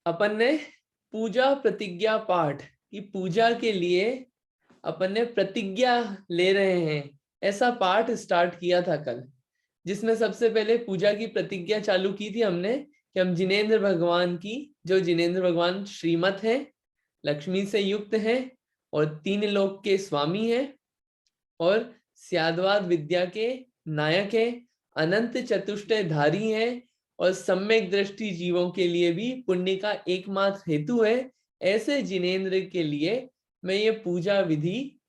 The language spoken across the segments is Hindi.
अपन ने पूजा प्रतिज्ञा पाठ की पूजा के लिए अपन ने प्रतिज्ञा ले रहे हैं ऐसा पाठ स्टार्ट किया था कल, जिसमें सबसे पहले पूजा की प्रतिज्ञा चालू की थी हमने कि हम जिनेंद्र भगवान की, जो जिनेंद्र भगवान श्रीमत है, लक्ष्मी से युक्त है और 3 लोक के स्वामी है और स्याद्वाद विद्या के नायक है, अनंत चतुष्टय धारी है और सम्यक दृष्टि जीवों के लिए भी पुण्य का एकमात्र हेतु है। ऐसे जिनेंद्र के लिए मैं ये पूजा विधि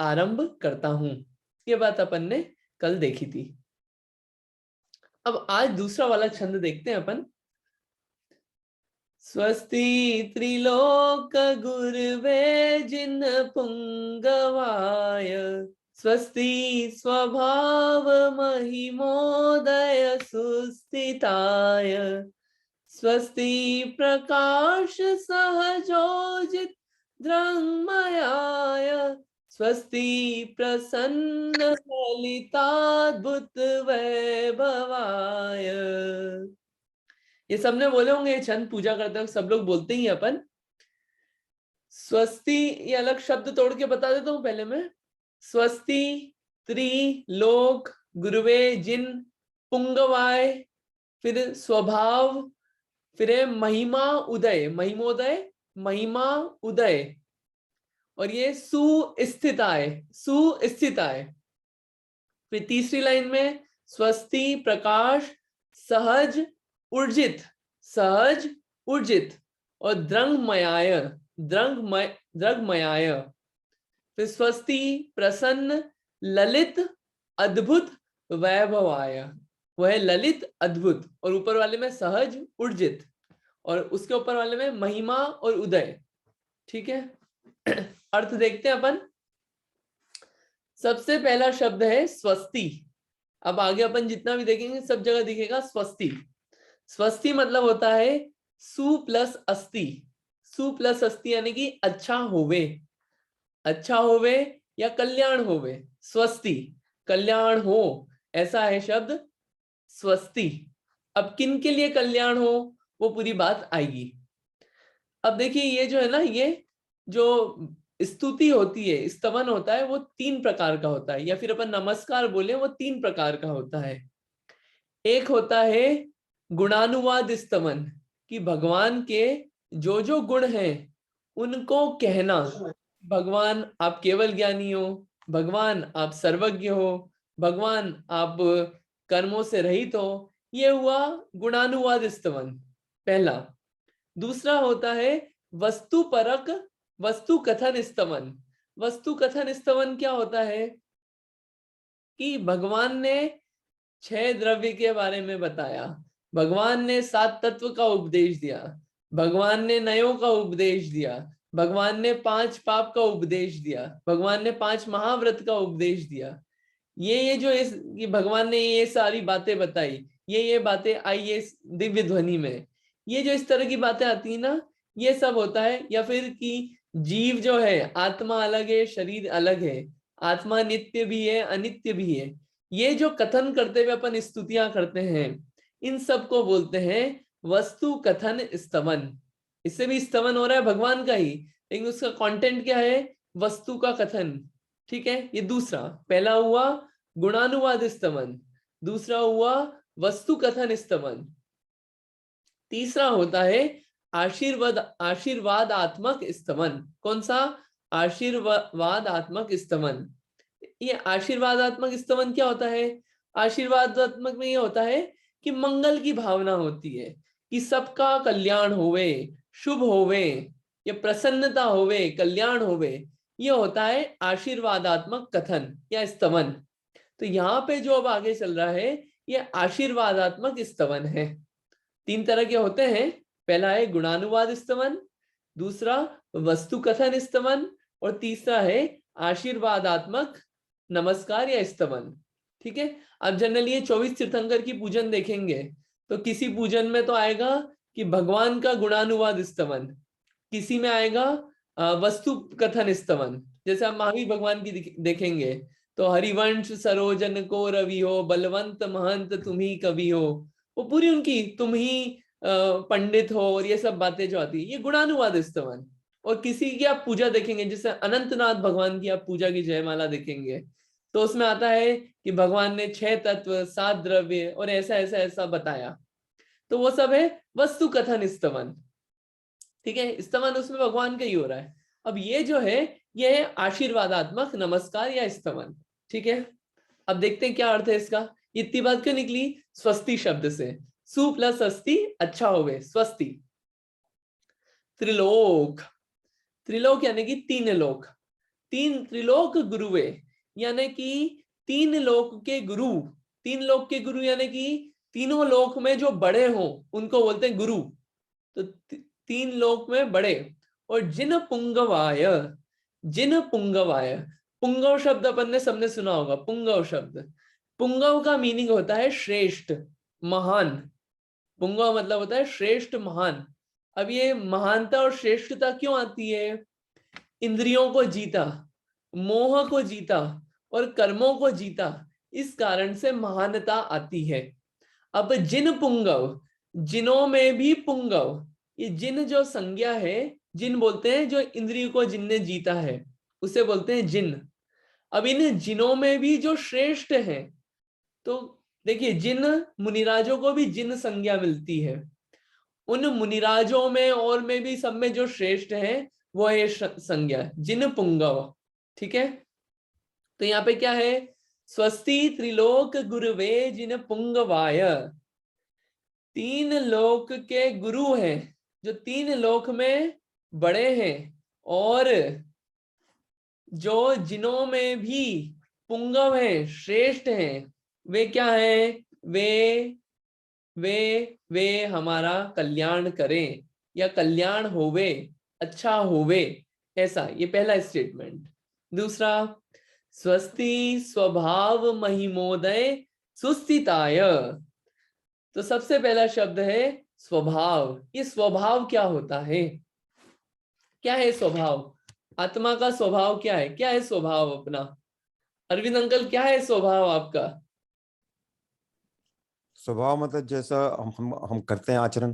आरंभ करता हूं। ये बात अपन ने कल देखी थी। अब आज दूसरा वाला छंद देखते हैं अपन। स्वस्ति त्रिलोक गुरुवे जिन पुंगवाय, स्वस्ति स्वभाव महिमोदय सुस्थिताय, स्वस्ति प्रकाश सहजोजित दृङ्मयाय, स्वस्ति प्रसन्न ललिताद्भुत वैभवाय। ये सबने बोले होंगे, ये छंद पूजा करते वक्त सब लोग बोलते ही अपन। स्वस्ति ये अलग शब्द तोड़ के बता देता हूं पहले मैं। स्वस्ति त्रिलोक गुरुवे जिन पुंगवाय, फिर स्वभाव, फिर है महिमा उदय, महिमोदय, महिमा उदय, और ये सुस्थिताय, सुस्थिताय। फिर तीसरी लाइन में स्वस्ति प्रकाश सहज ऊर्जित, सहज ऊर्जित और द्रंगमयाय, द्रंगमयाय। फिर स्वस्ति प्रसन्न ललित अद्भुत वैभवाय, वह ललित अद्भुत, और ऊपर वाले में सहज ऊर्जित, और उसके ऊपर वाले में महिमा और उदय। ठीक है, अर्थ देखते हैं अपन। सबसे पहला शब्द है स्वस्ति। अब आगे अपन जितना भी देखेंगे सब जगह दिखेगा स्वस्ति। स्वस्ति मतलब होता है सु प्लस अस्ति। सु प्लस अस्ति यानी कि अच्छा होवे, अच्छा होवे या कल्याण होवे। स्वस्ति कल्याण हो, ऐसा है शब्द स्वस्ति। अब किन के लिए कल्याण हो वो पूरी बात आएगी। अब देखिए ये जो है ना, ये जो स्तुति होती है, स्तवन होता है, वो 3 प्रकार का होता है, या फिर अपन नमस्कार बोले वो 3 प्रकार का होता है। एक होता है गुणानुवाद स्तवन, कि भगवान के जो जो गुण हैं उनको कहना। भगवान आप केवल ज्ञानी हो, भगवान आप सर्वज्ञ हो, भगवान आप कर्मों से रहित हो। ये हुआ गुणानुवाद स्तवन पहला। दूसरा होता है वस्तु परक वस्तु कथन स्तवन। वस्तु कथन स्तवन क्या होता है कि भगवान ने 6 द्रव्य के बारे में बताया, भगवान ने 7 तत्व का उपदेश दिया, भगवान ने नयों का उपदेश दिया, भगवान ने 5 पाप का उपदेश दिया, भगवान ने 5 महाव्रत का उपदेश दिया। ये जो ये भगवान ने ये सारी बातें बताई, ये बातें आई ये दिव्य ध्वनि में। ये जो इस तरह की बातें आती है ना, ये सब होता है। या फिर कि जीव जो है, आत्मा अलग है शरीर अलग है, आत्मा नित्य भी है अनित्य भी है। ये जो कथन करते हुए अपन स्तुतियां करते हैं, इन सब को बोलते हैं वस्तु कथन स्तवन। इससे भी स्तवन हो रहा है भगवान का ही, लेकिन उसका कंटेंट क्या है, वस्तु का कथन। ठीक है, ये दूसरा। पहला हुआ गुणानुवाद स्तवन, दूसरा हुआ वस्तु कथन स्तवन, तीसरा होता है आशीर्वादात्मक स्तवन। कौन सा? आशीर्वादात्मक स्तवन। ये आशीर्वादात्मक स्तवन क्या होता है? आशीर्वादात्मक में ये होता है कि मंगल की भावना होती है, कि सबका कल्याण होवे, शुभ होवे, ये प्रसन्नता होवे, कल्याण होवे। ये होता है आशीर्वादात्मक कथन या स्तवन। तो यहाँ पे जो अब आगे चल रहा है ये आशीर्वादात्मक स्तवन है। 3 तरह के होते हैं। पहला है गुणानुवाद स्तवन, दूसरा वस्तु कथन स्तवन, और तीसरा है आशीर्वादात्मक नमस्कार या स्तवन। ठीक है, अब जनरली ये 24 तीर्थंकर की पूजन देखेंगे तो किसी पूजन में तो आएगा कि भगवान का गुणानुवाद स्तवन, किसी में आएगा वस्तु कथन स्तवन। जैसे आप महावीर भगवान की देखेंगे तो हरिवंश सरोजन को रवि हो, बलवंत महंत तुम ही कवि हो। वो पूरी उनकी तुम ही पंडित हो और ये सब बातें जो आती है, ये गुणानुवाद स्तवन। और किसी की आप पूजा देखेंगे, जैसे अनंतनाथ भगवान की आप पूजा की जयमाला देखेंगे, तो उसमें आता है कि भगवान ने 6 तत्व, 7 द्रव्य और ऐसा ऐसा ऐसा बताया, तो वो सब है वस्तु कथन स्तवन। ठीक है, स्तवन उसमें भगवान का ही हो रहा है। अब ये जो है, ये है आशीर्वादात्मक नमस्कार या स्तवन। ठीक है, अब देखते हैं क्या अर्थ है इसका। इतनी बात क्यों निकली? स्वस्ति शब्द से, सु प्लस अस्ति अच्छा होवे, स्वस्ति। त्रिलोक, त्रिलोक यानी कि 3 लोक, 3 त्रिलोक गुरुवे, यानी कि 3 लोक के गुरु। 3 लोक के गुरु यानी कि तीनों लोक में जो बड़े हों उनको बोलते हैं गुरु। तो 3 लोक में बड़े। और जिन पुंगवाय, जिन पुंगवाय, पुंगव शब्द अपन ने सबने सुना होगा, पुंगव शब्द। पुंगव का मीनिंग होता है श्रेष्ठ, महान। पुंगव मतलब होता है श्रेष्ठ, महान। अब ये महानता और श्रेष्ठता क्यों आती है? इंद्रियों को जीता, मोह को जीता और कर्मों को जीता, इस कारण से महानता आती है। अब जिन पुंगव, जिनों में भी पुंगव, ये जिन जो संज्ञा है, जिन बोलते हैं जो इंद्रियों को जिनने जीता है उसे बोलते हैं जिन। अब इन जिनों में भी जो श्रेष्ठ है, तो देखिए जिन मुनिराजों को भी जिन संज्ञा मिलती है, उन मुनिराजों में और में भी सब में जो श्रेष्ठ है वो है संज्ञा जिन पुंगव। ठीक है, तो यहाँ पे क्या है? स्वस्ति त्रिलोक गुरुवे जिन पुंगवाय, 3 लोक के गुरु हैं, जो 3 लोक में बड़े हैं, और जो जिनों में भी पुंगव हैं, श्रेष्ठ हैं, वे क्या हैं? वे हमारा कल्याण करें या कल्याण होवे, अच्छा होवे, ऐसा। ये पहला स्टेटमेंट। दूसरा, स्वस्ति स्वभाव महिमोदय सुस्थिताय। तो सबसे पहला शब्द है स्वभाव। ये स्वभाव क्या होता है? क्या है स्वभाव? आत्मा का स्वभाव क्या है? क्या है स्वभाव अपना? अरविंद अंकल, क्या है स्वभाव आपका? स्वभाव मतलब जैसा हम करते हैं आचरण,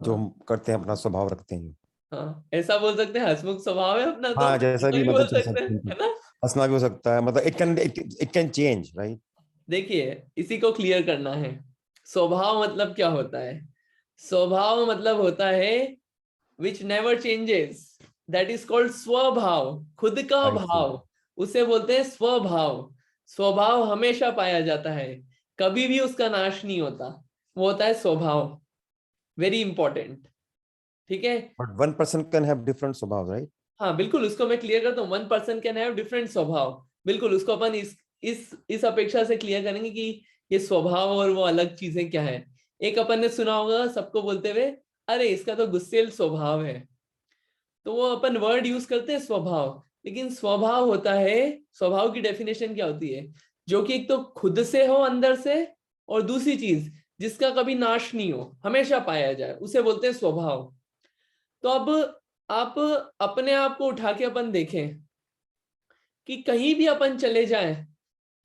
जो हाँ हम करते हैं अपना स्वभाव रखते हैं। हाँ, ऐसा बोल सकते हैं, हंसमुख स्वभाव है अपना, तो हाँ, जैसा ऐसा भी भी बोल मतलब जैसा सकते हैं, है ना? हंसना भी हो सकता है, मतलब इट कैन चेंज, राइट। देखिए, इसी को क्लियर करना है। स्वभाव मतलब क्या होता है? स्वभाव मतलब होता है which never changes, that is called स्वभाव। खुद का आई सी। भाव, उसे बोलते हैं स्वभाव। स्वभाव हमेशा पाया जाता है, कभी भी उसका नाश नहीं होता, वो होता है स्वभाव। Very important. ठीक है, but one person can have different स्वभाव, राइट। हाँ बिल्कुल, उसको मैं क्लियर करता हूँ। 1 पर्सन कैन हैव डिफरेंट स्वभाव, बिल्कुल। उसको अपन इस अपेक्षा से क्लियर करेंगे कि ये स्वभाव और वो अलग चीजें क्या है। एक अपन ने सुना होगा सबको बोलते हुए, अरे इसका तो गुस्सेल स्वभाव है, तो वो अपन वर्ड यूज करते हैं स्वभाव। लेकिन स्वभाव होता है, स्वभाव की डेफिनेशन क्या होती है? जो कि एक तो खुद से हो अंदर से, और दूसरी चीज जिसका कभी नाश नहीं हो, हमेशा पाया जाए, उसे बोलते हैं स्वभाव। तो अब आप अपने आप को उठा के अपन देखें कि कहीं भी अपन चले जाएं,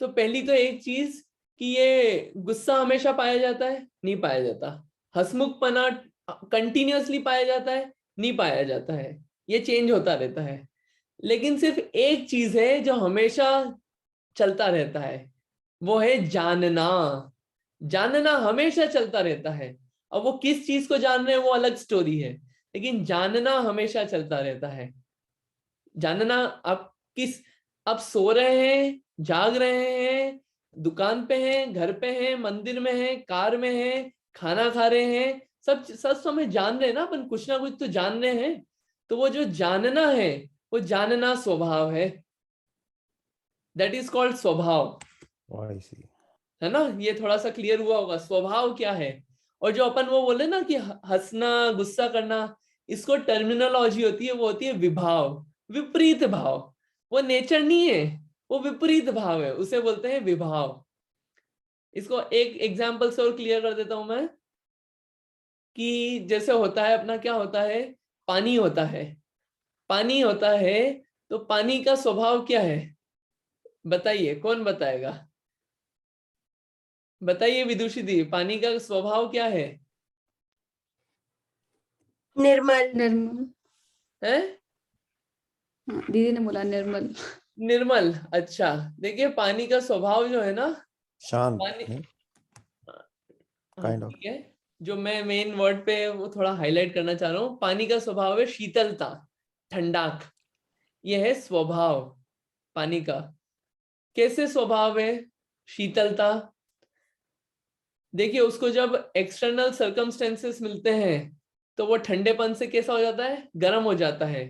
तो पहली तो एक चीज कि ये गुस्सा हमेशा पाया जाता है? नहीं पाया जाता। हंसमुखपना कंटिन्यूअसली पाया जाता है? नहीं पाया जाता है, ये चेंज होता रहता है। लेकिन सिर्फ एक चीज है जो हमेशा चलता रहता है, वो है जानना। जानना हमेशा चलता रहता है। अब वो किस चीज को जान रहे हैं वो अलग स्टोरी है, लेकिन जानना हमेशा चलता रहता है। जानना, आप किस, आप सो रहे हैं, जाग रहे हैं, दुकान पे हैं, घर पे हैं, मंदिर में हैं, कार में हैं, खाना खा रहे हैं, सब सब समय जान रहे हैं ना अपन, कुछ ना कुछ तो जान रहे हैं। तो वो जो जानना है, वो जानना स्वभाव है, दैट इज कॉल्ड स्वभाव। आई सी। है ना? ये थोड़ा सा क्लियर हुआ होगा स्वभाव क्या है। और जो अपन वो बोले ना कि हंसना, गुस्सा करना, इसको टर्मिनोलॉजी होती है, वो होती है विभाव, विपरीत भाव। वो नेचर नहीं है, वो विपरीत भाव है, उसे बोलते हैं विभाव। इसको एक एग्जाम्पल से और क्लियर कर देता हूं मैं, कि जैसे होता है अपना, क्या होता है? पानी होता है, पानी होता है, तो पानी का स्वभाव क्या है? बताइए, कौन बताएगा? बताइए विदुषी दी, पानी का स्वभाव क्या है? निर्मल। निर्मल। है? हाँ, दीदी ने बोला निर्मल। निर्मल। अच्छा, देखिए पानी का स्वभाव जो है ना, शांत पानी, नहीं, हाँ काइंड ऑफ। ठीक है, जो मैं मेन वर्ड पे वो थोड़ा हाईलाइट करना चाह रहा हूँ, पानी का स्वभाव है शीतलता, ठंडाक। यह है स्वभाव पानी का। कैसे स्वभाव है शीतलता? देखिए उसको जब एक्सटर्नल सर्कमस्टेंसेस मिलते हैं तो वो ठंडेपन से कैसा हो जाता है, गर्म हो जाता है।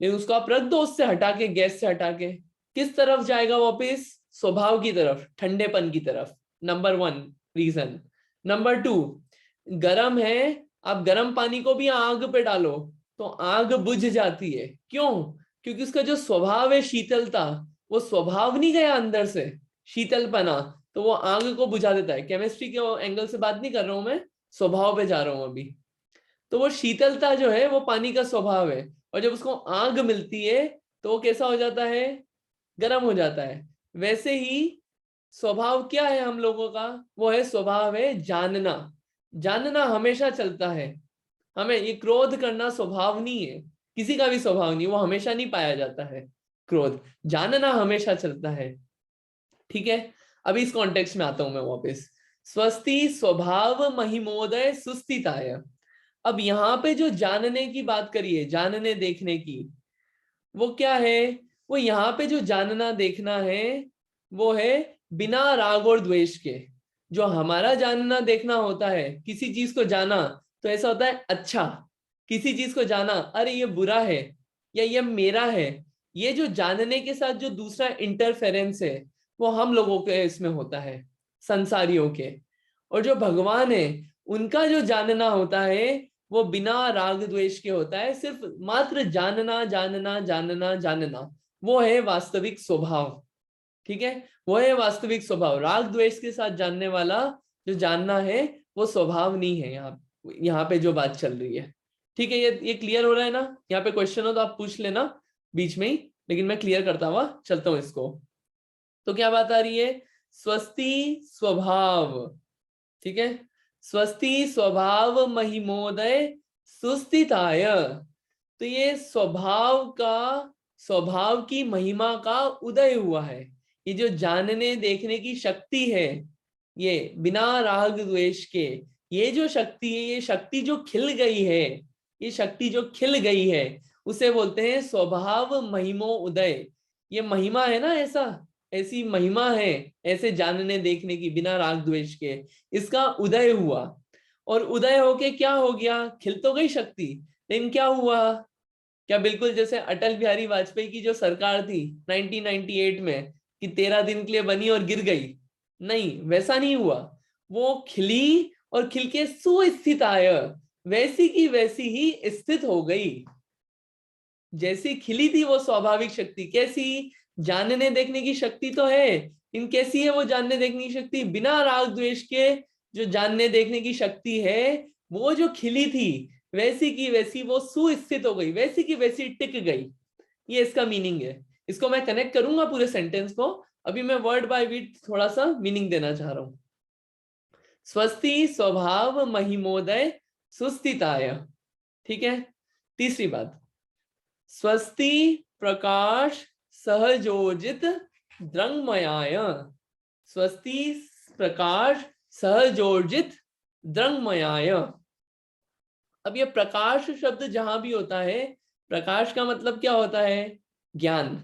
लेकिन उसको आप रख दो, उससे हटा के, गैस से हटा के, किस तरफ जाएगा वापिस? स्वभाव की तरफ, ठंडेपन की तरफ। Number 1 reason. नंबर 2, गर्म है, आप गर्म पानी को भी आग पे डालो तो आग बुझ जाती है। क्यों? क्योंकि उसका जो स्वभाव है शीतलता, वो स्वभाव नहीं गया अंदर से, शीतलपना, तो वो आग को बुझा देता है। केमिस्ट्री के एंगल से बात नहीं कर रहा हूं मैं, स्वभाव पे जा रहा हूं अभी। तो वो शीतलता जो है वो पानी का स्वभाव है, और जब उसको आग मिलती है तो वो कैसा हो जाता है, गर्म हो जाता है। वैसे ही स्वभाव क्या है हम लोगों का? वो है स्वभाव है जानना। जानना हमेशा चलता है। हमें ये क्रोध करना स्वभाव नहीं है, किसी का भी स्वभाव नहीं, वो हमेशा नहीं पाया जाता है क्रोध। जानना हमेशा चलता है। ठीक है, अभी इस कॉन्टेक्स्ट में आता हूं मैं वापस। स्वस्ति स्वभाव महिमोदय सुस्थिताय। अब यहाँ पे जो जानने की बात करिए, जानने देखने की, वो क्या है? वो यहाँ पे जो जानना देखना है वो है बिना राग और द्वेष के। जो हमारा जानना देखना होता है, किसी चीज को जाना तो ऐसा होता है अच्छा, किसी चीज को जाना अरे ये बुरा है या ये मेरा है, ये जो जानने के साथ जो दूसरा इंटरफेरेंस है वो हम लोगों के इसमें होता है, संसारियों के। और जो भगवान है उनका जो जानना होता है वो बिना राग द्वेष के होता है, सिर्फ मात्र जानना जानना जानना जानना, वो है वास्तविक स्वभाव। ठीक है, वो है वास्तविक स्वभाव। राग द्वेष के साथ जानने वाला जो जानना है वो स्वभाव नहीं है। यहाँ पे जो बात चल रही है, ठीक है, ये क्लियर हो रहा है ना? यहाँ पे क्वेश्चन हो तो आप पूछ लेना बीच में ही, लेकिन मैं क्लियर करता हुआ चलता हूँ इसको। तो क्या बात आ रही है? स्वस्ति स्वभाव, ठीक है, स्वस्ति स्वभाव महिमोदय सुस्थिताय। तो ये स्वभाव का, स्वभाव की महिमा का उदय हुआ है। ये जो जानने देखने की शक्ति है, ये बिना राग द्वेष के, ये जो शक्ति है, ये शक्ति जो खिल गई है, ये शक्ति जो खिल गई है उसे बोलते हैं स्वभाव महिमो उदय। ये महिमा है ना, ऐसी महिमा है ऐसे जानने देखने की बिना राग द्वेष के, इसका उदय हुआ। और उदय होके क्या हो गया? खिल तो गई शक्ति, लेकिन क्या हुआ? क्या बिल्कुल जैसे अटल बिहारी वाजपेयी की जो सरकार थी 1998 में, कि 13 दिन के लिए बनी और गिर गई? नहीं, वैसा नहीं हुआ। वो खिली और खिल के सुस्थित आय, वैसी की वैसी ही स्थित हो गई। जैसी खिली थी वो स्वाभाविक शक्ति, कैसी? जानने देखने की शक्ति तो है, इन कैसी है वो जानने देखने की शक्ति? बिना राग द्वेष के जो जानने देखने की शक्ति है, वो जो खिली थी वैसी की वैसी वो सुस्थित हो गई, वैसी की वैसी टिक गई। ये इसका मीनिंग है। इसको मैं कनेक्ट करूंगा पूरे सेंटेंस को, अभी मैं वर्ड बाय वर्ड थोड़ा सा मीनिंग देना चाह रहा हूं। स्वस्ति स्वभाव महिमोदय सुस्थिताय, ठीक है। तीसरी बात, स्वस्ति प्रकाश सहजोजित द्रंगमयाय। स्वस्ति प्रकाश सहजोजित द्रंगमयाय। अब ये प्रकाश शब्द जहां भी होता है, प्रकाश का मतलब क्या होता है? ज्ञान,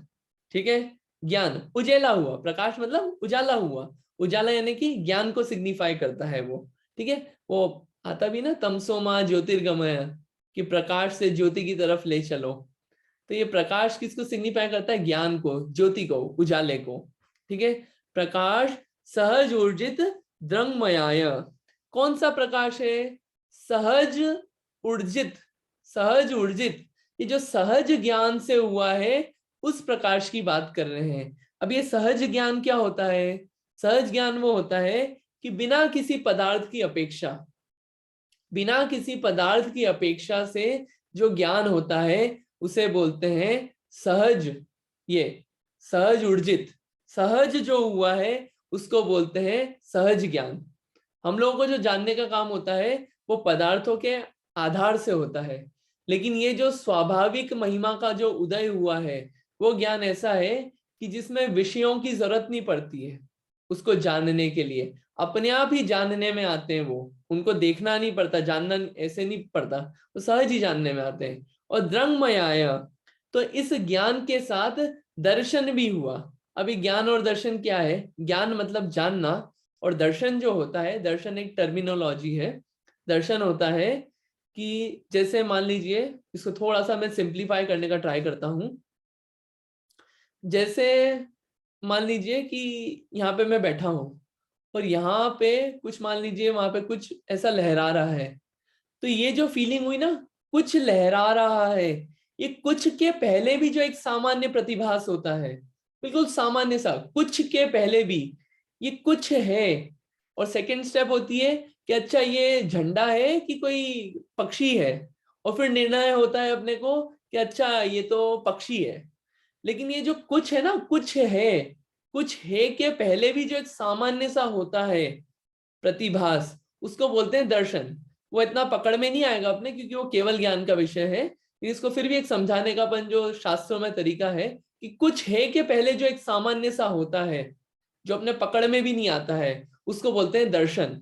ठीक है, ज्ञान, उजेला हुआ। प्रकाश मतलब उजाला हुआ, उजाला यानी कि ज्ञान को सिग्निफाई करता है वो, ठीक है। वो आता भी ना, तमसो मां ज्योतिर्गमय, कि प्रकाश से ज्योति की तरफ ले चलो। तो ये प्रकाश किसको सिग्निफाई करता है? ज्ञान को, ज्योति को, उजाले को, ठीक है। प्रकाश सहज ऊर्जित द्रंगमयाय। कौन सा प्रकाश है? सहज ऊर्जित, सहज ऊर्जित, ये जो सहज ज्ञान से हुआ है उस प्रकाश की बात कर रहे हैं। अब ये सहज ज्ञान क्या होता है? सहज ज्ञान वो होता है कि बिना किसी पदार्थ की अपेक्षा, बिना किसी पदार्थ की अपेक्षा से जो ज्ञान होता है उसे बोलते हैं सहज। ये सहज ऊर्जित, सहज जो हुआ है उसको बोलते हैं सहज ज्ञान। हम लोगों को जो जानने का काम होता है वो पदार्थों के आधार से होता है, लेकिन ये जो स्वाभाविक महिमा का जो उदय हुआ है वो ज्ञान ऐसा है कि जिसमें विषयों की जरूरत नहीं पड़ती है उसको जानने के लिए, अपने आप ही जानने में आते हैं वो, उनको देखना नहीं पड़ता, जानना ऐसे नहीं पड़ता, वो सहज ही जानने में आते हैं। और द्रंगमयाय, तो इस ज्ञान के साथ दर्शन भी हुआ। अभी ज्ञान और दर्शन क्या है? ज्ञान मतलब जानना, और दर्शन जो होता है, दर्शन एक टर्मिनोलॉजी है। दर्शन होता है कि जैसे मान लीजिए, इसको थोड़ा सा मैं सिंप्लीफाई करने का ट्राई करता हूं। जैसे मान लीजिए कि यहाँ पे मैं बैठा हूं और यहाँ पे कुछ, मान लीजिए वहां पे कुछ ऐसा लहरा रहा है, तो ये जो फीलिंग हुई ना, कुछ लहरा रहा है, ये कुछ के पहले भी जो एक सामान्य प्रतिभास होता है, बिल्कुल सामान्य सा, कुछ के पहले भी ये कुछ है। और सेकंड स्टेप होती है कि अच्छा ये झंडा है कि कोई पक्षी है, और फिर निर्णय होता है अपने को कि अच्छा ये तो पक्षी है। लेकिन ये जो कुछ है ना, कुछ है के पहले भी जो एक सामान्य सा होता है प्रतिभास, उसको बोलते हैं दर्शन। वो इतना पकड़ में नहीं आएगा अपने, क्योंकि वो केवल ज्ञान का विषय है, लेकिन इसको फिर भी एक समझाने का अपन जो शास्त्रों में तरीका है कि कुछ है के पहले जो एक सामान्य सा होता है, जो अपने पकड़ में भी नहीं आता है, उसको बोलते हैं दर्शन।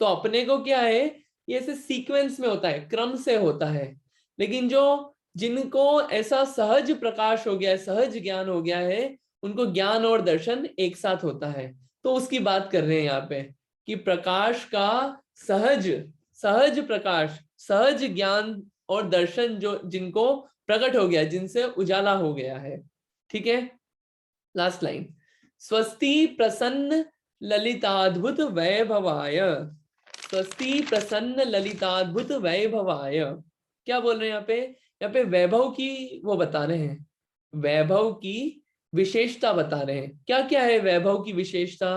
तो अपने को क्या है, ये ऐसे सीक्वेंस में होता है, क्रम से होता है। लेकिन जो जिनको ऐसा सहज प्रकाश हो गया है, सहज ज्ञान हो गया है, उनको ज्ञान और दर्शन एक साथ होता है। तो उसकी बात कर रहे हैं यहाँ पे कि प्रकाश का सहज सहज प्रकाश, सहज ज्ञान और दर्शन जो जिनको प्रकट हो गया, जिनसे उजाला हो गया है। ठीक है, लास्ट लाइन, स्वस्ति प्रसन्न ललिताद्भुत वैभवाय। स्वस्ति प्रसन्न ललिताद्भुत वैभवाय, क्या बोल रहे हैं यहाँ पे वैभव की वो बता रहे हैं, वैभव की विशेषता बता रहे हैं। क्या क्या है वैभव की विशेषता?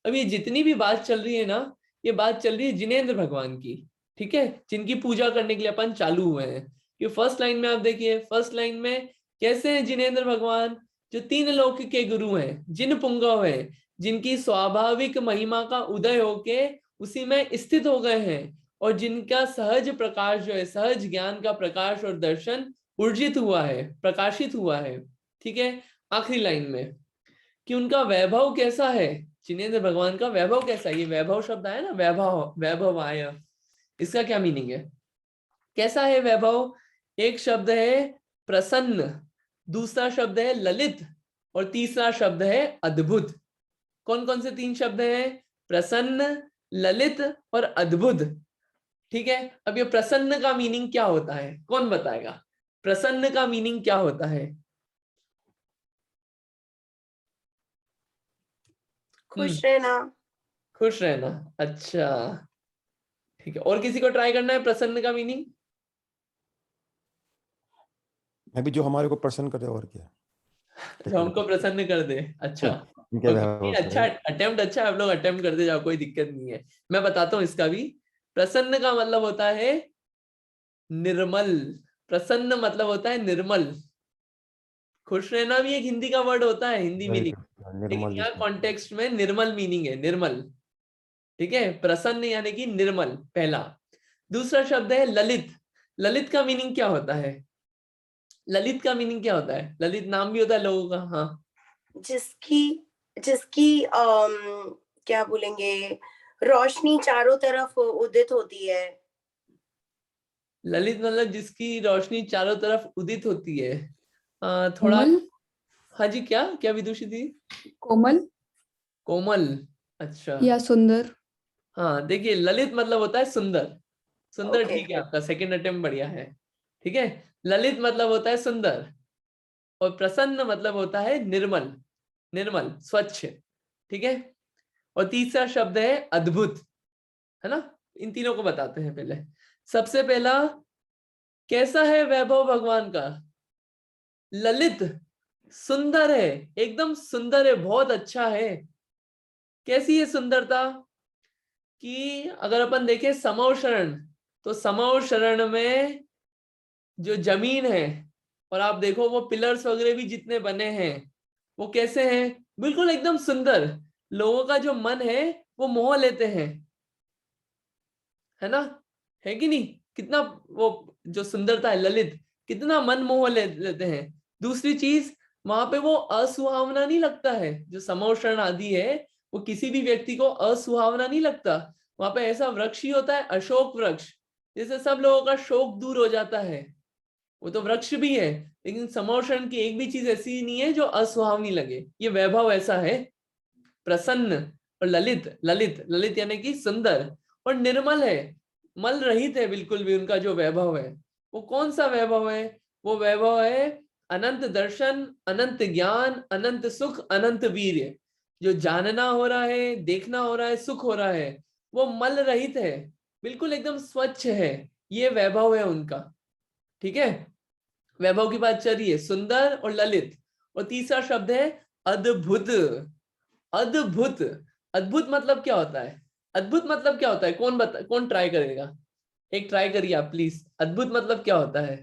अब ये जितनी भी बात चल रही है ना, ये बात चल रही है जिनेंद्र भगवान की, ठीक है, जिनकी पूजा करने के लिए अपन चालू हुए हैं। कि फर्स्ट लाइन में आप देखिए, फर्स्ट लाइन में कैसे हैं जिनेंद्र भगवान? जो तीन लोक के गुरु हैं, जिन पुंगव हैं, जिनकी स्वाभाविक महिमा का उदय होके उसी में स्थित हो गए हैं, और जिनका सहज प्रकाश जो है, सहज ज्ञान का प्रकाश और दर्शन ऊर्जित हुआ है, प्रकाशित हुआ है। ठीक है, आखिरी लाइन में कि उनका वैभव कैसा है, जिनेंद्र भगवान का वैभव कैसा है। ये वैभव शब्द आया ना, वैभव, वैभव आया, इसका क्या मीनिंग है, कैसा है वैभव? एक शब्द है प्रसन्न, दूसरा शब्द है ललित, और तीसरा शब्द है अद्भुत। कौन कौन से तीन शब्द हैं? प्रसन्न, ललित और अद्भुत। ठीक है, अब ये प्रसन्न का मीनिंग क्या होता है, कौन बताएगा? प्रसन्न का मीनिंग क्या होता है? खुश रहना। खुश रहना, अच्छा ठीक है। और किसी को ट्राई करना है प्रसन्न का मीनिंग? मैं भी जो हमारे को प्रसन्न करे, और क्या। जो हमको प्रसन्न कर दे, अच्छा इनके ओके, वैभव से, अच्छा अटेम्प्ट, अच्छा आप लोग अटेम्प्ट करते जाओ, कोई दिक्कत नहीं है। मैं बताता हूँ इसका भी। प्रसन्न का मतलब होता है निर्मल, प्रसन्न मतलब होता है निर्मल। खुश रहना भी एक हिंदी का वर्ड होता है, हिंदी Very मीनिंग, good, लेकिन निर्मल यहाँ इसमें। कॉन्टेक्स्ट में निर्मल मीनिंग है, निर्मल। ठीक है, प्रसन्न यानी कि निर्मल, पहला। दूसरा शब्द है ललित। ललित का मीनिंग क्या होता है? ललित का मीनिंग क्या होता है? ललित नाम भी होता है लोगों का, हाँ। जिसकी जिसकी क्या बोलेंगे, रोशनी चारों तरफ उदित होती है। ललित मतलब जिसकी रोशनी चारों तरफ उदित होती है। थोड़ा, कोमल, हाँ जी, क्या क्या विदुषी थी? कोमल कोमल, अच्छा। या सुंदर। हाँ देखिए, ललित मतलब होता है सुंदर, सुंदर, Okay. ठीक है, आपका सेकंड अटेम्प्ट बढ़िया है। ठीक है, ललित मतलब होता है सुंदर, और प्रसन्न मतलब होता है निर्मल, निर्मल स्वच्छ। ठीक है, और तीसरा शब्द है अद्भुत, है ना। इन तीनों को बताते हैं पहले। सबसे पहला, कैसा है वैभव भगवान का? ललित, सुंदर है, एकदम सुंदर है, बहुत अच्छा है। कैसी है सुंदरता? कि अगर अपन देखें समव शरण, तो समव शरण में जो जमीन है, और आप देखो वो पिलर्स वगैरह भी जितने बने हैं, वो कैसे हैं? बिल्कुल एकदम सुंदर, लोगों का जो मन है वो मोह लेते हैं, है ना, है कि नहीं? कितना वो जो सुंदरता है ललित, कितना मन मोह लेते हैं। दूसरी चीज, वहां पे वो असुहावना नहीं लगता है, जो समोषण आदि है वो किसी भी व्यक्ति को असुहावना नहीं लगता। वहां पे ऐसा वृक्ष ही होता है, अशोक वृक्ष, जैसे सब लोगों का शोक दूर हो जाता है। वो तो वृक्ष भी है, लेकिन समोषण की एक भी चीज ऐसी नहीं है जो असुहावनी लगे। ये वैभव ऐसा है, प्रसन्न और ललित। ललित ललित यानी कि सुंदर और निर्मल है, मल रहित है बिल्कुल भी उनका जो वैभव है। वो कौन सा वैभव है? वो वैभव है अनंत दर्शन, अनंत ज्ञान, अनंत सुख, अनंत वीर्य। जो जानना हो रहा है, देखना हो रहा है, सुख हो रहा है, वो मल रहित है, बिल्कुल एकदम स्वच्छ है। ये वैभव है उनका। ठीक है, वैभव की बात चल रही है, सुंदर और ललित। और तीसरा शब्द है अद्भुत। अद्भुत, अद्भुत मतलब क्या होता है? अद्भुत मतलब क्या होता है? कौन ट्राई करेगा? एक ट्राई करिए आप प्लीज। अद्भुत मतलब क्या होता है?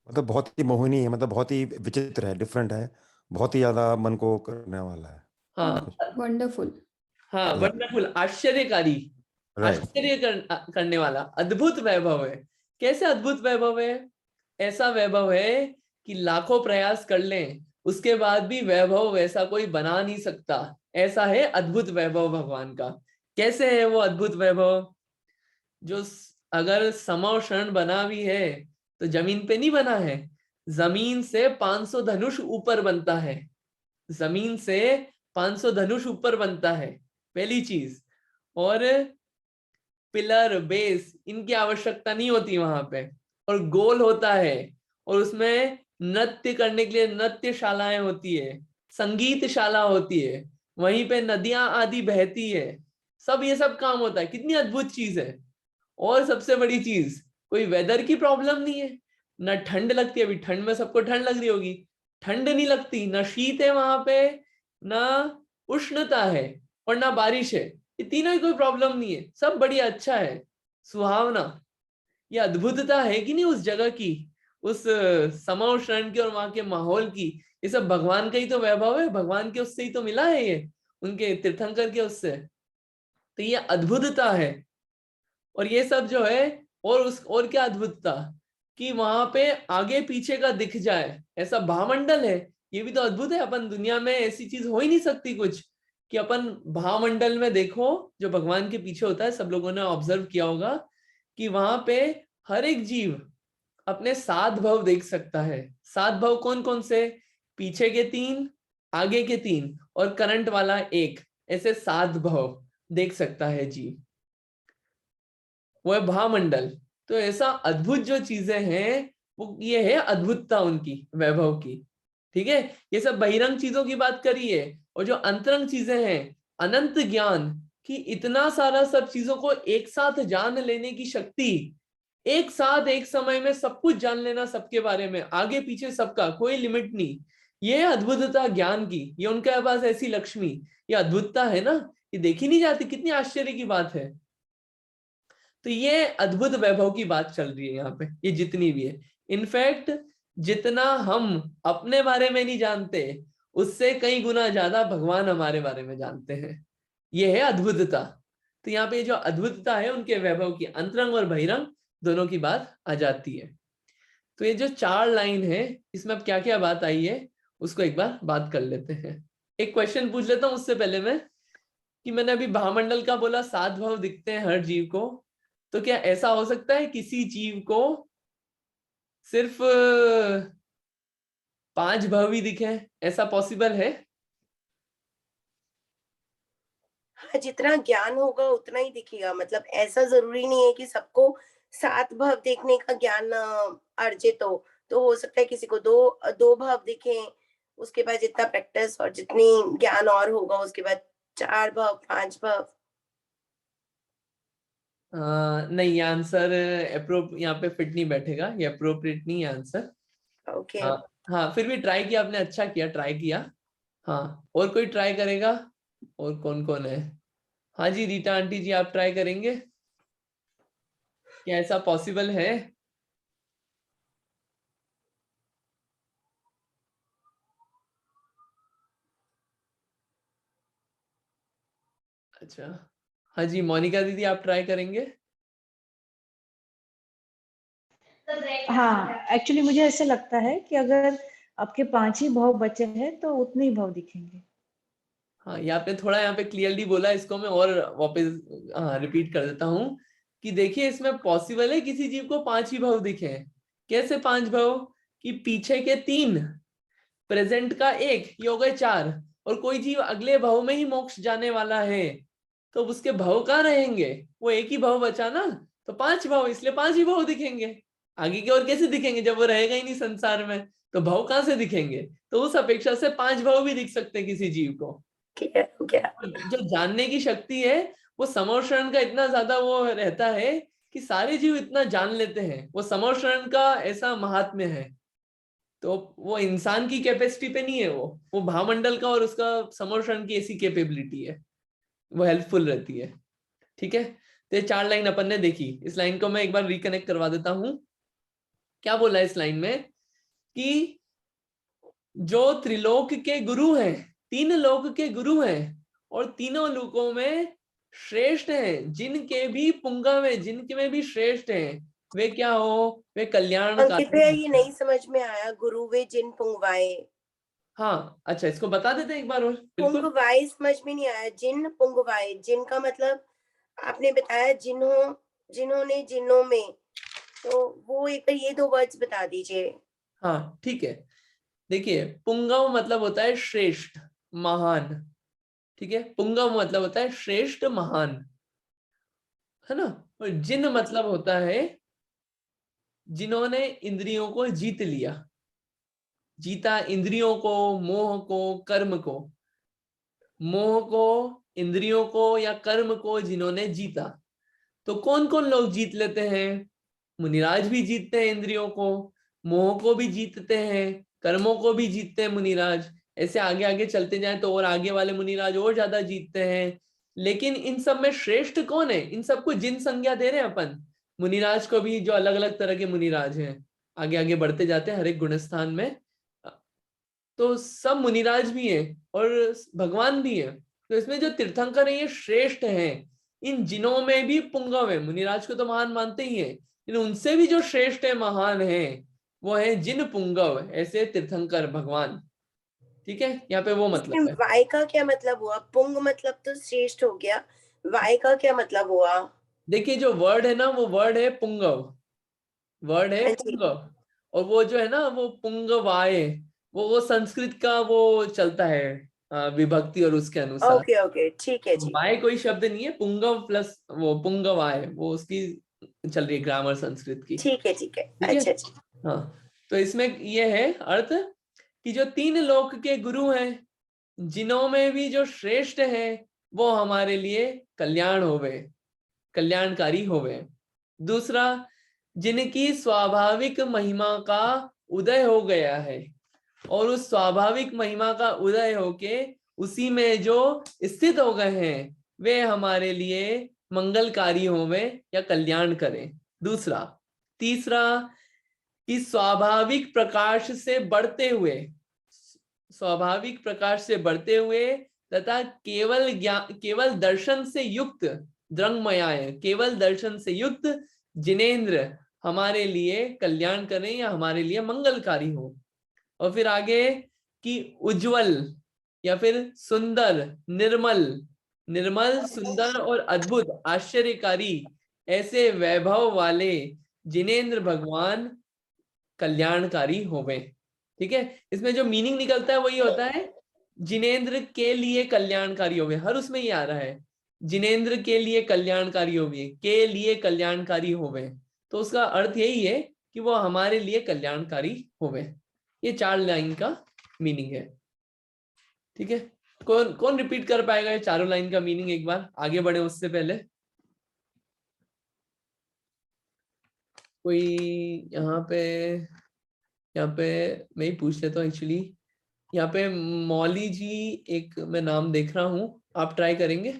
मतलब बहुत ही मोहिनी है, मतलब बहुत ही विचित्र है, डिफरेंट है, बहुत ही ज्यादा मन को करने वाला है। हाँ वंडरफुल। हाँ, या वंडरफुल, आश्चर्यकारी, राइट। आश्चर्य करने वाला अद्भुत वैभव है। कैसे अद्भुत वैभव है? ऐसा वैभव है कि लाखों प्रयास कर लें उसके बाद भी वैभव वैसा कोई बना नहीं सकता। ऐसा है अद्भुत वैभव भगवान का। कैसे है वो अद्भुत वैभव? जो अगर समव क्षण बना भी है तो जमीन पे नहीं बना है, जमीन से 500 धनुष ऊपर बनता है। जमीन से 500 धनुष ऊपर बनता है, पहली चीज। और पिलर बेस इनकी आवश्यकता नहीं होती वहां पे, और गोल होता है, और उसमें नृत्य करने के लिए नृत्यशालाएं होती है, संगीतशाला होती है, वहीं पे नदियां आदि बहती है। सब ये सब काम होता है, कितनी अद्भुत चीज है। और सबसे बड़ी चीज, कोई वेदर की प्रॉब्लम नहीं है, ना ठंड लगती है। अभी ठंड में सबको ठंड लग रही होगी, ठंड नहीं लगती, ना शीत है वहां पे, ना उष्णता है, और ना बारिश है। ये तीनों ही कोई प्रॉब्लम नहीं है, सब बढ़िया अच्छा है, सुहावना। ये अद्भुतता है कि नहीं उस जगह की, उस समोषण की और वहां के माहौल की। ये सब भगवान का ही तो वैभव है, भगवान के उससे ही तो मिला है ये, उनके तीर्थंकर के उससे। तो ये अद्भुतता है। और ये सब जो है, और क्या अद्भुतता कि वहां पे आगे पीछे का दिख जाए ऐसा भावमंडल है। ये भी तो अद्भुत है। अपन दुनिया में ऐसी चीज हो ही नहीं सकती कुछ, कि अपन भावमंडल में देखो जो भगवान के पीछे होता है। सब लोगों ने ऑब्जर्व किया होगा कि वहां पे हर एक जीव अपने 7 भव देख सकता है। 7 भव कौन कौन से? पीछे के 3, आगे के 3 और करंट वाला 1, ऐसे 7 भव देख सकता है जीव। वो है भामंडल। तो ऐसा अद्भुत जो चीजें हैं, वो ये है अद्भुतता उनकी, वैभव की। ठीक है, ये सब बहिरंग चीजों की बात करी है। और जो अंतरंग चीजें हैं, अनंत ज्ञान की, इतना सारा सब चीजों को एक साथ जान लेने की शक्ति, एक साथ एक समय में सब कुछ जान लेना, सबके बारे में, आगे पीछे सबका, कोई लिमिट नहीं। ये अद्भुतता ज्ञान की, ये उनके पास ऐसी लक्ष्मी, ये अद्भुतता है ना, ये देखी नहीं जाती। कितनी आश्चर्य की बात है। तो ये अद्भुत वैभव की बात चल रही है यहाँ पे, ये जितनी भी है। इनफैक्ट जितना हम अपने बारे में नहीं जानते, उससे कई गुना ज्यादा भगवान हमारे बारे में जानते हैं। ये है अद्भुतता। तो यहाँ पे जो अद्भुतता है उनके वैभव की, अंतरंग और बहिरंग दोनों की बात आ जाती है। तो ये जो 4 लाइन है, इसमें अब क्या क्या बात आई है उसको एक बार बात कर लेते हैं। एक क्वेश्चन पूछ लेता हूँ उससे पहले मैं, कि मैंने अभी भामंडल का बोला, 7 भव दिखते हैं हर जीव को। तो क्या ऐसा हो सकता है किसी जीव को सिर्फ 5 भव ही दिखे? ऐसा पॉसिबल है? हाँ, जितना ज्ञान होगा उतना ही दिखेगा। मतलब ऐसा जरूरी नहीं है कि सबको 7 भाव देखने का ज्ञान अर्जित हो। तो हो सकता है किसी को 2 भाव दिखे, उसके बाद जितना प्रैक्टिस और जितनी ज्ञान और होगा उसके बाद 4 भाव, 5 भाव। नहीं, ये आंसर यहाँ पे फिट नहीं बैठेगा, ये अप्रोप्रिएट नहीं है आंसर। ओके। हाँ, हाँ, फिर भी ट्राई किया आपने, अच्छा किया, ट्राई किया। हाँ, और कोई ट्राई करेगा? और कौन कौन है? हाँ जी, रीटा आंटी जी, आप ट्राई करेंगे? क्या ऐसा पॉसिबल है? अच्छा, हाँ जी, मोनिका दीदी आप ट्राई करेंगे? हाँ, एक्चुअली मुझे ऐसे लगता है कि अगर आपके 5 ही भाव बचे हैं तो उतने ही भाव दिखेंगे। हाँ, यहाँ पे क्लियरली बोला, इसको मैं और वापस रिपीट कर देता हूँ कि देखिए इसमें पॉसिबल है किसी जीव को 5 ही भाव दिखे। कैसे 5 भाव? कि पीछे के 3, प्रेजेंट का 1, ये हो गए 4, और कोई जीव अगले भाव में ही मोक्ष जाने वाला है, तो उसके भाव कहाँ रहेंगे? वो एक ही भाव बचा ना, तो 5 भाव, इसलिए 5 ही भाव दिखेंगे। आगे के और कैसे दिखेंगे जब वो रहेगा ही नहीं संसार में, तो भाव कहाँ से दिखेंगे? तो उस अपेक्षा से 5 भाव भी दिख सकते हैं किसी जीव को। क्लियर हो गया। जो जानने की शक्ति है वो समोशरण का इतना ज्यादा वो रहता है कि सारे जीव इतना जान लेते हैं, वो समोशरण का ऐसा महात्म्य है। तो वो इंसान की कैपेसिटी पे नहीं है, वो भावमंडल का और उसका समोशरण की ऐसी कैपेबिलिटी है, वो हेल्पफुल रहती है। ठीक है, तो ये 4 लाइन अपन ने देखी। इस लाइन को मैं एक बार रिकनेक्ट करवा देता हूं। क्या बोला इस लाइन में? कि जो त्रिलोक के गुरु हैं, 3 लोक के गुरु हैं, और तीनों लोकों में श्रेष्ठ हैं, जिनके भी पुंगव है, जिनके में भी श्रेष्ठ हैं, वे क्या हो? वे अंकित भैया ये कल्याणकारी। नहीं समझ में आया, गुरु वे जिन पुंगवाए। हाँ, अच्छा, इसको बता देते हैं एक बार और। बिल्कुल, पुंगवाए समझ में नहीं आया, जिन पुंगवाए, जिन का मतलब आपने बताया जिन्होंने जिनों में, तो वो एक बार ये 2 वर्ड्स बता दीजिए। हाँ ठीक है। देखिए, पुंगव मतलब होता है श्रेष्ठ, महान। ठीक है, पुंगव मतलब होता है श्रेष्ठ, महान, है ना। और जिन मतलब होता है जिन्होंने इंद्रियों को जीत लिया, जीता इंद्रियों को, मोह को, कर्म को, मोह को, इंद्रियों को या कर्म को जिन्होंने जीता। तो कौन कौन लोग जीत लेते हैं? मुनिराज भी जीतते हैं इंद्रियों को, मोह को भी जीतते हैं, कर्मों को भी जीतते हैं मुनिराज। ऐसे आगे आगे चलते जाएं तो और आगे वाले मुनिराज और ज्यादा जीतते हैं। लेकिन इन सब में श्रेष्ठ कौन है? इन सबको जिन संज्ञा दे रहे हैं अपन। मुनिराज को भी, जो अलग अलग तरह के मुनिराज हैं, आगे आगे बढ़ते जाते हैं हर एक गुणस्थान में, तो सब मुनिराज भी हैं और भगवान भी है। तो इसमें जो तीर्थंकर है ये श्रेष्ठ हैं। इन जिनों में भी पुंगव है, मुनिराज को तो महान मानते ही है, लेकिन उनसे भी जो श्रेष्ठ है, महान है, वो है जिन पुंगव, ऐसे तीर्थंकर भगवान। ठीक है, यहाँ पे वो मतलब इसमें है। वाय का क्या मतलब हुआ? पुंग मतलब तो श्रेष्ठ हो गया, वाय का क्या मतलब हुआ? देखिए, जो वर्ड है ना, वो वर्ड है पुंगव, वर्ड है हाँ जी, पुंगव। और वो जो है ना, वो पुंगवाय, वो संस्कृत का वो चलता है विभक्ति और उसके अनुसार। ओके ओके, ठीक है जी, वाय कोई शब्द नहीं है, पुंगव प्लस वो पुंगवाय, वो उसकी चल रही है ग्रामर संस्कृत की। ठीक है ठीक है, ठीक है, अच्छा जी। हाँ। तो इसमें ये है अर्थ कि जो 3 लोक के गुरु हैं, जिन्हों में भी जो श्रेष्ठ है, वो हमारे लिए कल्याण होवे, कल्याणकारी होवे। दूसरा, जिनकी स्वाभाविक महिमा का उदय हो गया है, और उस स्वाभाविक महिमा का उदय होके उसी में जो स्थित हो गए हैं, वे हमारे लिए मंगलकारी होवे या कल्याण करें। दूसरा। तीसरा, कि स्वाभाविक प्रकाश से बढ़ते हुए, स्वाभाविक प्रकाश से बढ़ते हुए तथा केवल ज्ञान, केवल दर्शन से युक्त, द्रंगमयाय, केवल दर्शन से युक्त जिनेन्द्र हमारे लिए कल्याण करें या हमारे लिए मंगलकारी हो। और फिर आगे कि उज्जवल या फिर सुंदर, निर्मल, निर्मल, सुंदर और अद्भुत, आश्चर्यकारी, ऐसे वैभव वाले जिनेन्द्र भगवान कल्याणकारी होवे। ठीक है, इसमें जो मीनिंग निकलता है वही होता है जिनेन्द्र के लिए कल्याणकारी होवे, हर उसमें ये आ रहा है, जिनेन्द्र के लिए कल्याणकारी होवे, के लिए कल्याणकारी होवे। तो उसका अर्थ यही है कि वो हमारे लिए कल्याणकारी होवे। ये 4 लाइन का मीनिंग है। ठीक है, कौन कौन रिपीट कर पाएगा ये चारों लाइन का मीनिंग एक बार, आगे बढ़े उससे पहले? कोई यहाँ पे मैं ही पूछ लेता हूँ एक्चुअली। यहाँ पे मौली जी, एक मैं नाम देख रहा हूँ, आप ट्राई करेंगे?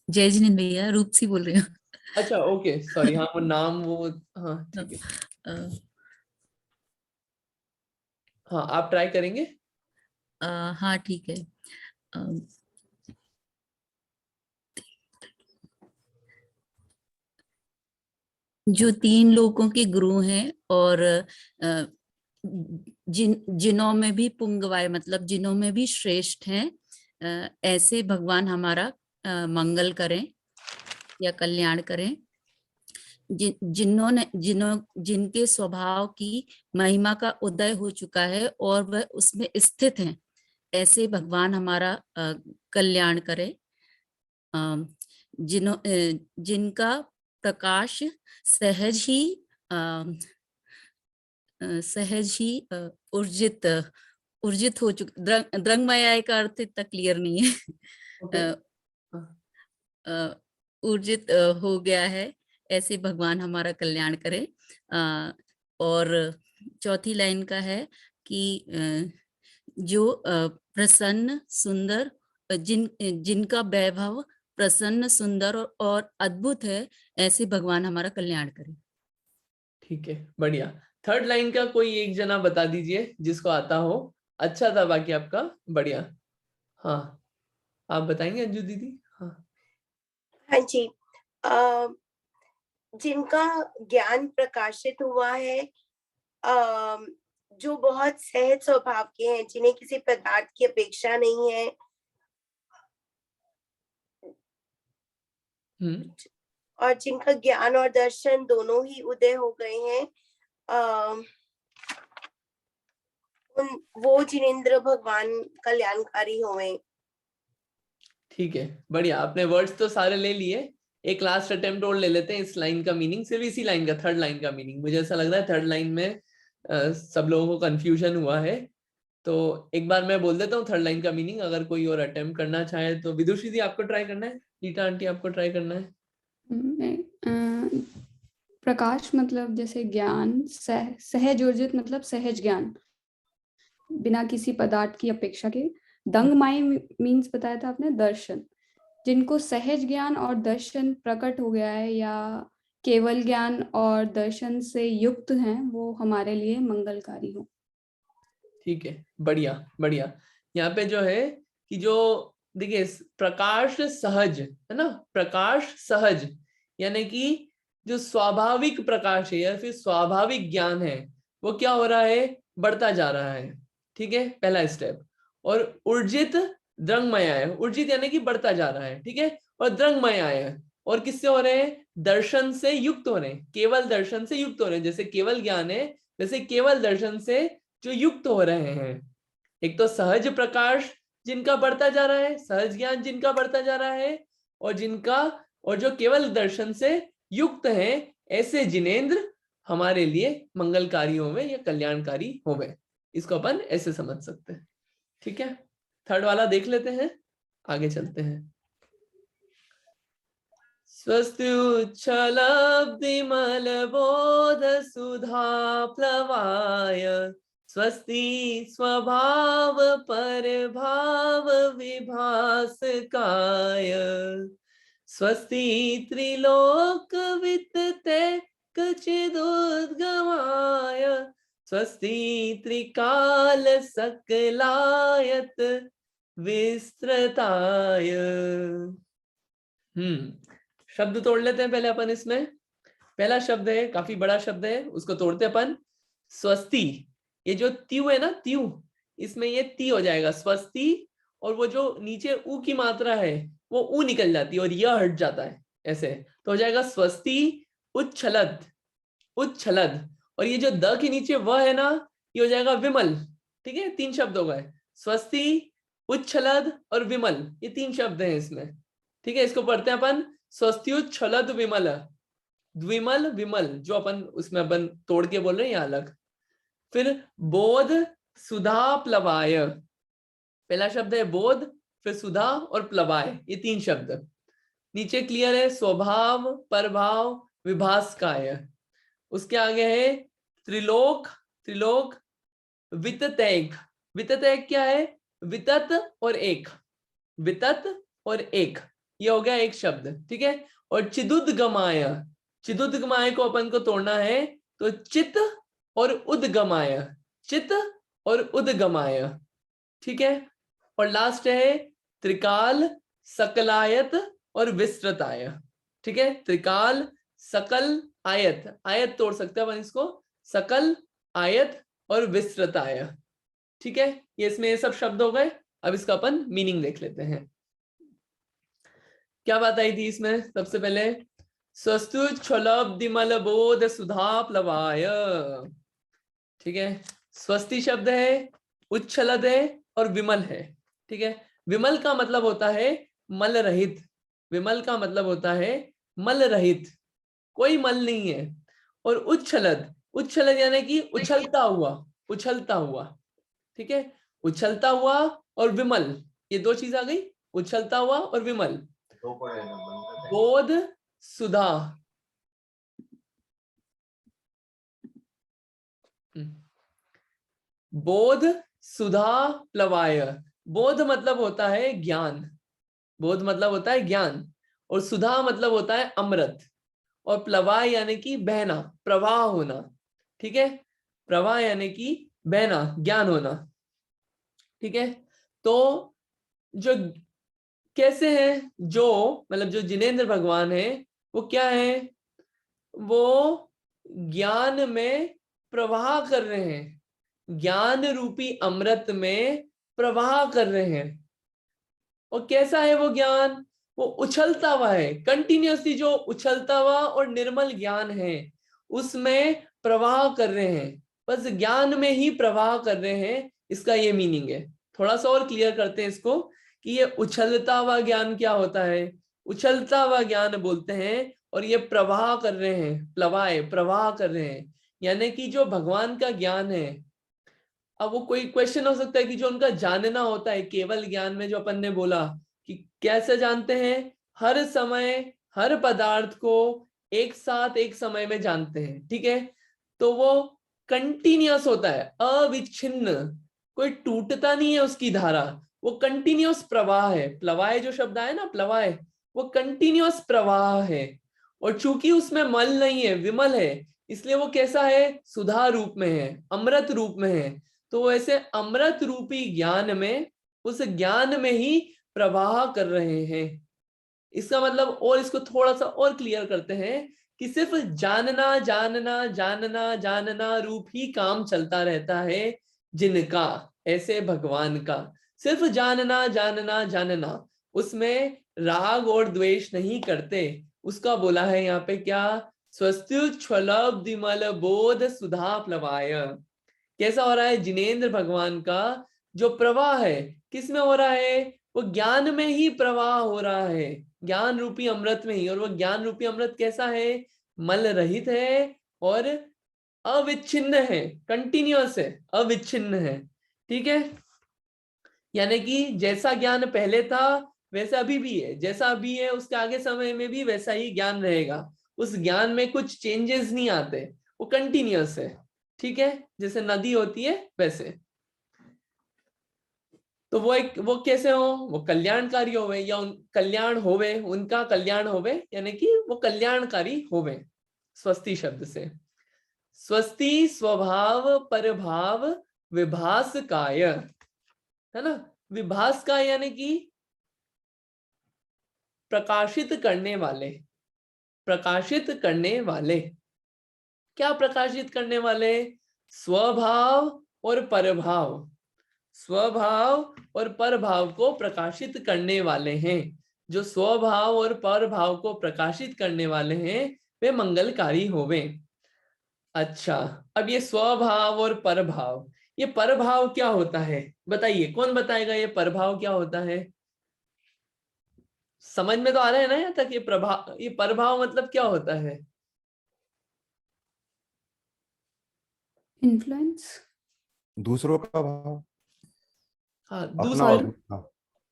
जय जिनेन्द्र भैया, रूपसी बोल रही हूँ। अच्छा, ओके, सॉरी, हाँ वो नाम वो, हाँ ठीक है, हाँ आप ट्राई करेंगे? हाँ ठीक है। जो 3 लोकों के गुरु हैं और जिनों में भी पुंगवाय मतलब जिनों में भी श्रेष्ठ हैं, ऐसे भगवान हमारा मंगल करें या कल्याण करें। जिनके स्वभाव की महिमा का उदय हो चुका है और वह उसमें स्थित हैं, ऐसे भगवान हमारा कल्याण करे। जिनका प्रकाश सहज ही ऊर्जित हो चुका, द्रंगमय का अर्थ इतना क्लियर नहीं है। ऊर्जित हो गया है, ऐसे भगवान हमारा कल्याण करे। और चौथी लाइन का है कि जो प्रसन्न सुंदर, जिनका वैभव प्रसन्न सुंदर और अद्भुत है, ऐसे भगवान हमारा कल्याण करे। ठीक है, बढ़िया। थर्ड लाइन का कोई एक जना बता दीजिए जिसको आता हो। अच्छा था बाकी आपका, बढ़िया। हाँ, आप बताएंगे अंजू दीदी? हाँ हाँ जी। जिनका ज्ञान प्रकाशित हुआ है, जो बहुत सहज स्वभाव के हैं, जिन्हें किसी पदार्थ की अपेक्षा नहीं है, और जिनका ज्ञान और दर्शन दोनों ही उदय हो गए हैं, वो जिनेंद्र भगवान कल्याणकारी होवे। ठीक है, बढ़िया। आपने वर्ड्स तो सारे ले लिए। एक लास्ट अटेम्प्ट और ले लेते हैं इस लाइन का मीनिंग, सिर्फ इसी लाइन का, थर्ड लाइन का मीनिंग। मुझे ऐसा लग रहा है थर्ड लाइन में सब लोगों को कंफ्यूजन हुआ है, तो एक बार मैं बोल देता हूँ थर्ड लाइन का मीनिंग, अगर कोई और अटेम्प्ट करना चाहे तो। विदुषी जी आपको ट्राई करना है, रीटा आंटी आपको ट्राई करना है। प्रकाश मतलब जैसे ज्ञान, सहज ऊर्जित मतलब सहज ज्ञान बिना किसी पदार्थ की अपेक्षा के। दंगमाई मीन्स बताया था आपने दर्शन, जिनको सहज ज्ञान और दर्शन प्रकट हो गया है या केवल ज्ञान और दर्शन से युक्त हैं, वो हमारे लिए मंगलकारी हो। ठीक है, बढ़िया बढ़िया। यहाँ पे जो है कि जो देखिए प्रकाश सहज है ना, प्रकाश सहज यानी कि जो स्वाभाविक प्रकाश है या फिर स्वाभाविक ज्ञान है, वो क्या हो रहा है, बढ़ता जा रहा है। ठीक है, पहला स्टेप। और ऊर्जित द्रंगमय है, ऊर्जित यानी कि बढ़ता जा रहा है, ठीक है। और द्रंगमय है, और किससे हो रहे हैं, दर्शन से युक्त हो रहे हैं, केवल दर्शन से युक्त हो रहे हैं। जैसे केवल ज्ञान है, वैसे केवल दर्शन से जो युक्त हो रहे हैं। एक तो सहज प्रकाश जिनका बढ़ता जा रहा है, सहज ज्ञान जिनका बढ़ता जा रहा है, और जो केवल दर्शन से युक्त हैं, ऐसे जिनेंद्र हमारे लिए मंगलकारी होवे या कल्याणकारी होवे। इसको अपन ऐसे समझ सकते हैं। ठीक है, थर्ड वाला देख लेते हैं, आगे चलते हैं। स्वस्त्युच्छलब्धिमलबोध सुधा प्लवाय, स्वस्ति स्वभाव परभाव विभासकाय, स्वस्ति त्रिलोकवितते कचिदुद्गमाय, स्वस्ति त्रिकाल सकलायत विस्तृताय। शब्द तोड़ लेते हैं पहले अपन इसमें। पहला शब्द है, काफी बड़ा शब्द है, उसको तोड़ते अपन। स्वस्ति, ये जो त्यू है ना, त्यू, इसमें ये ती हो जाएगा स्वस्ति, और वो जो नीचे ऊ की मात्रा है वो ऊ निकल जाती है और यह हट जाता है, ऐसे तो हो जाएगा स्वस्ति उच्छलद, उच्छलद। और ये जो द के नीचे वह है ना, ये हो जाएगा विमल। ठीक है, 3 शब्द हो गए, स्वस्ति, उच्छलद और विमल, ये 3 शब्द हैं इसमें। ठीक है, इसको पढ़ते हैं अपन, स्वस्त्युच्छलद विमल, द्विमल विमल, जो अपन उसमें अपन तोड़ के बोल रहे हैं, यहाँ अलग। फिर बोध सुधा प्लवाय, पहला शब्द है बोध, फिर सुधा और प्लवाय, ये 3 शब्द। नीचे क्लियर है, स्वभाव परभाव विभासकाय। उसके आगे है त्रिलोक, त्रिलोक विततैक, विततैक क्या है, वितत और एक, वितत और एक, ये हो गया एक शब्द। ठीक है, और चिदुद्गमाय, चिदुद्गमाय को अपन को तोड़ना है, तो चित और उद्गमाय, चित और उद्गमाय। ठीक है, और लास्ट है त्रिकाल सकलायत और विस्तृताय। ठीक है, त्रिकाल सकल आयत, आयत तोड़ सकते हैं अपन इसको, सकल, आयत और विस्तृताय। ठीक है, ये इसमें ये सब शब्द हो गए। अब इसका अपन मीनिंग देख लेते हैं। क्या बात आई थी इसमें? सबसे पहले स्वस्तुच्छलब्धिमल बोध सुधा प्लवाय। ठीक है, स्वस्ति शब्द है, उच्छलद है और विमल है। ठीक है, विमल का मतलब होता है मल रहित, विमल का मतलब होता है मल रहित, कोई मल नहीं है। और उच्छलद, उच्छलद यानी कि उछलता हुआ, उछलता हुआ। ठीक है, उछलता हुआ और विमल, ये दो चीज आ गई, उछलता हुआ और विमल। बोध सुधा, बोध सुधा प्लवाय। बोध मतलब होता है ज्ञान, बोध मतलब होता है ज्ञान, और सुधा मतलब होता है अमृत, और प्लवाय यानी कि बहना, प्रवाह होना। ठीक है, प्रवाह यानी कि बहना, ज्ञान होना। ठीक है, तो जो कैसे है, जो मतलब जो जिनेंद्र भगवान है वो क्या है, वो ज्ञान में प्रवाह कर रहे हैं, ज्ञान रूपी अमृत में प्रवाह कर रहे हैं। और कैसा है वो ज्ञान, वो उछलता हुआ है, कंटिन्यूअसली जो उछलता हुआ और निर्मल ज्ञान है उसमें प्रवाह कर रहे हैं, बस ज्ञान में ही प्रवाह कर रहे हैं, इसका ये मीनिंग है। थोड़ा सा और क्लियर करते हैं इसको कि ये उछलता हुआ ज्ञान क्या होता है। उछलता हुआ ज्ञान बोलते हैं, और ये प्रवाह कर रहे हैं, प्लवाय, प्रवाह कर रहे हैं, यानी कि जो भगवान का ज्ञान है। अब वो कोई क्वेश्चन हो सकता है कि जो उनका जानना होता है केवल ज्ञान में, जो अपन ने बोला कि कैसे जानते हैं, हर समय हर पदार्थ को एक साथ एक समय में जानते हैं। ठीक है, तो वो कंटिन्यूअस होता है, अविच्छिन्न, कोई टूटता नहीं है उसकी धारा, वो कंटिन्यूअस प्रवाह है। प्लवाय जो शब्द आया ना, प्लवाय, वो कंटिन्यूअस प्रवाह है। और चूंकि उसमें मल नहीं है, विमल है, इसलिए वो कैसा है, सुधा रूप में है, अमृत रूप में है। तो ऐसे अमृत रूपी ज्ञान में, उस ज्ञान में ही प्रवाह कर रहे हैं। इसका मतलब, और इसको थोड़ा सा और क्लियर करते हैं कि सिर्फ जानना जानना जानना जानना रूप ही काम चलता रहता है जिनका, ऐसे भगवान का सिर्फ जानना जानना जानना, उसमें राग और द्वेष नहीं करते, उसका बोला है यहाँ पे क्या, स्वस्त्युच्छलब्धिमल बोध सुधा प्लवाय। कैसा हो रहा है जिनेंद्र भगवान का जो प्रवाह है, किस में हो रहा है, वो ज्ञान में ही प्रवाह हो रहा है, ज्ञान रूपी अमृत में ही। और वो ज्ञान रूपी अमृत कैसा है, मल रहित है और अविच्छिन्न है, कंटिन्यूअस है, अविच्छिन्न है। ठीक है, यानी कि जैसा ज्ञान पहले था वैसा अभी भी है, जैसा अभी है उसके आगे समय में भी वैसा ही ज्ञान रहेगा, उस ज्ञान में कुछ चेंजेस नहीं आते, वो कंटिन्यूअस है। ठीक है, जैसे नदी होती है वैसे। तो वो कैसे हो, वो कल्याणकारी होवे, या कल्याण होवे, उनका कल्याण होवे, यानी कि वो कल्याणकारी होवे, स्वस्ति शब्द से। स्वस्ति स्वभाव परभाव विभास काय, है ना, विभास काय यानी कि प्रकाशित करने वाले, प्रकाशित करने वाले। क्या प्रकाशित करने वाले, स्वभाव और परभाव, स्वभाव और परभाव को प्रकाशित करने वाले हैं। जो स्वभाव और परभाव को प्रकाशित करने वाले हैं वे मंगलकारी होवे। अच्छा, अब ये स्वभाव और परभाव, ये परभाव क्या होता है बताइए, कौन बताएगा ये परभाव क्या होता है? समझ में तो आ रहा है ना यहाँ तक? ये परभाव मतलब क्या होता है? इन्फ्लुएंस, दूसरों का भाव, हाँ, अपना दूसरा, और दूसरा।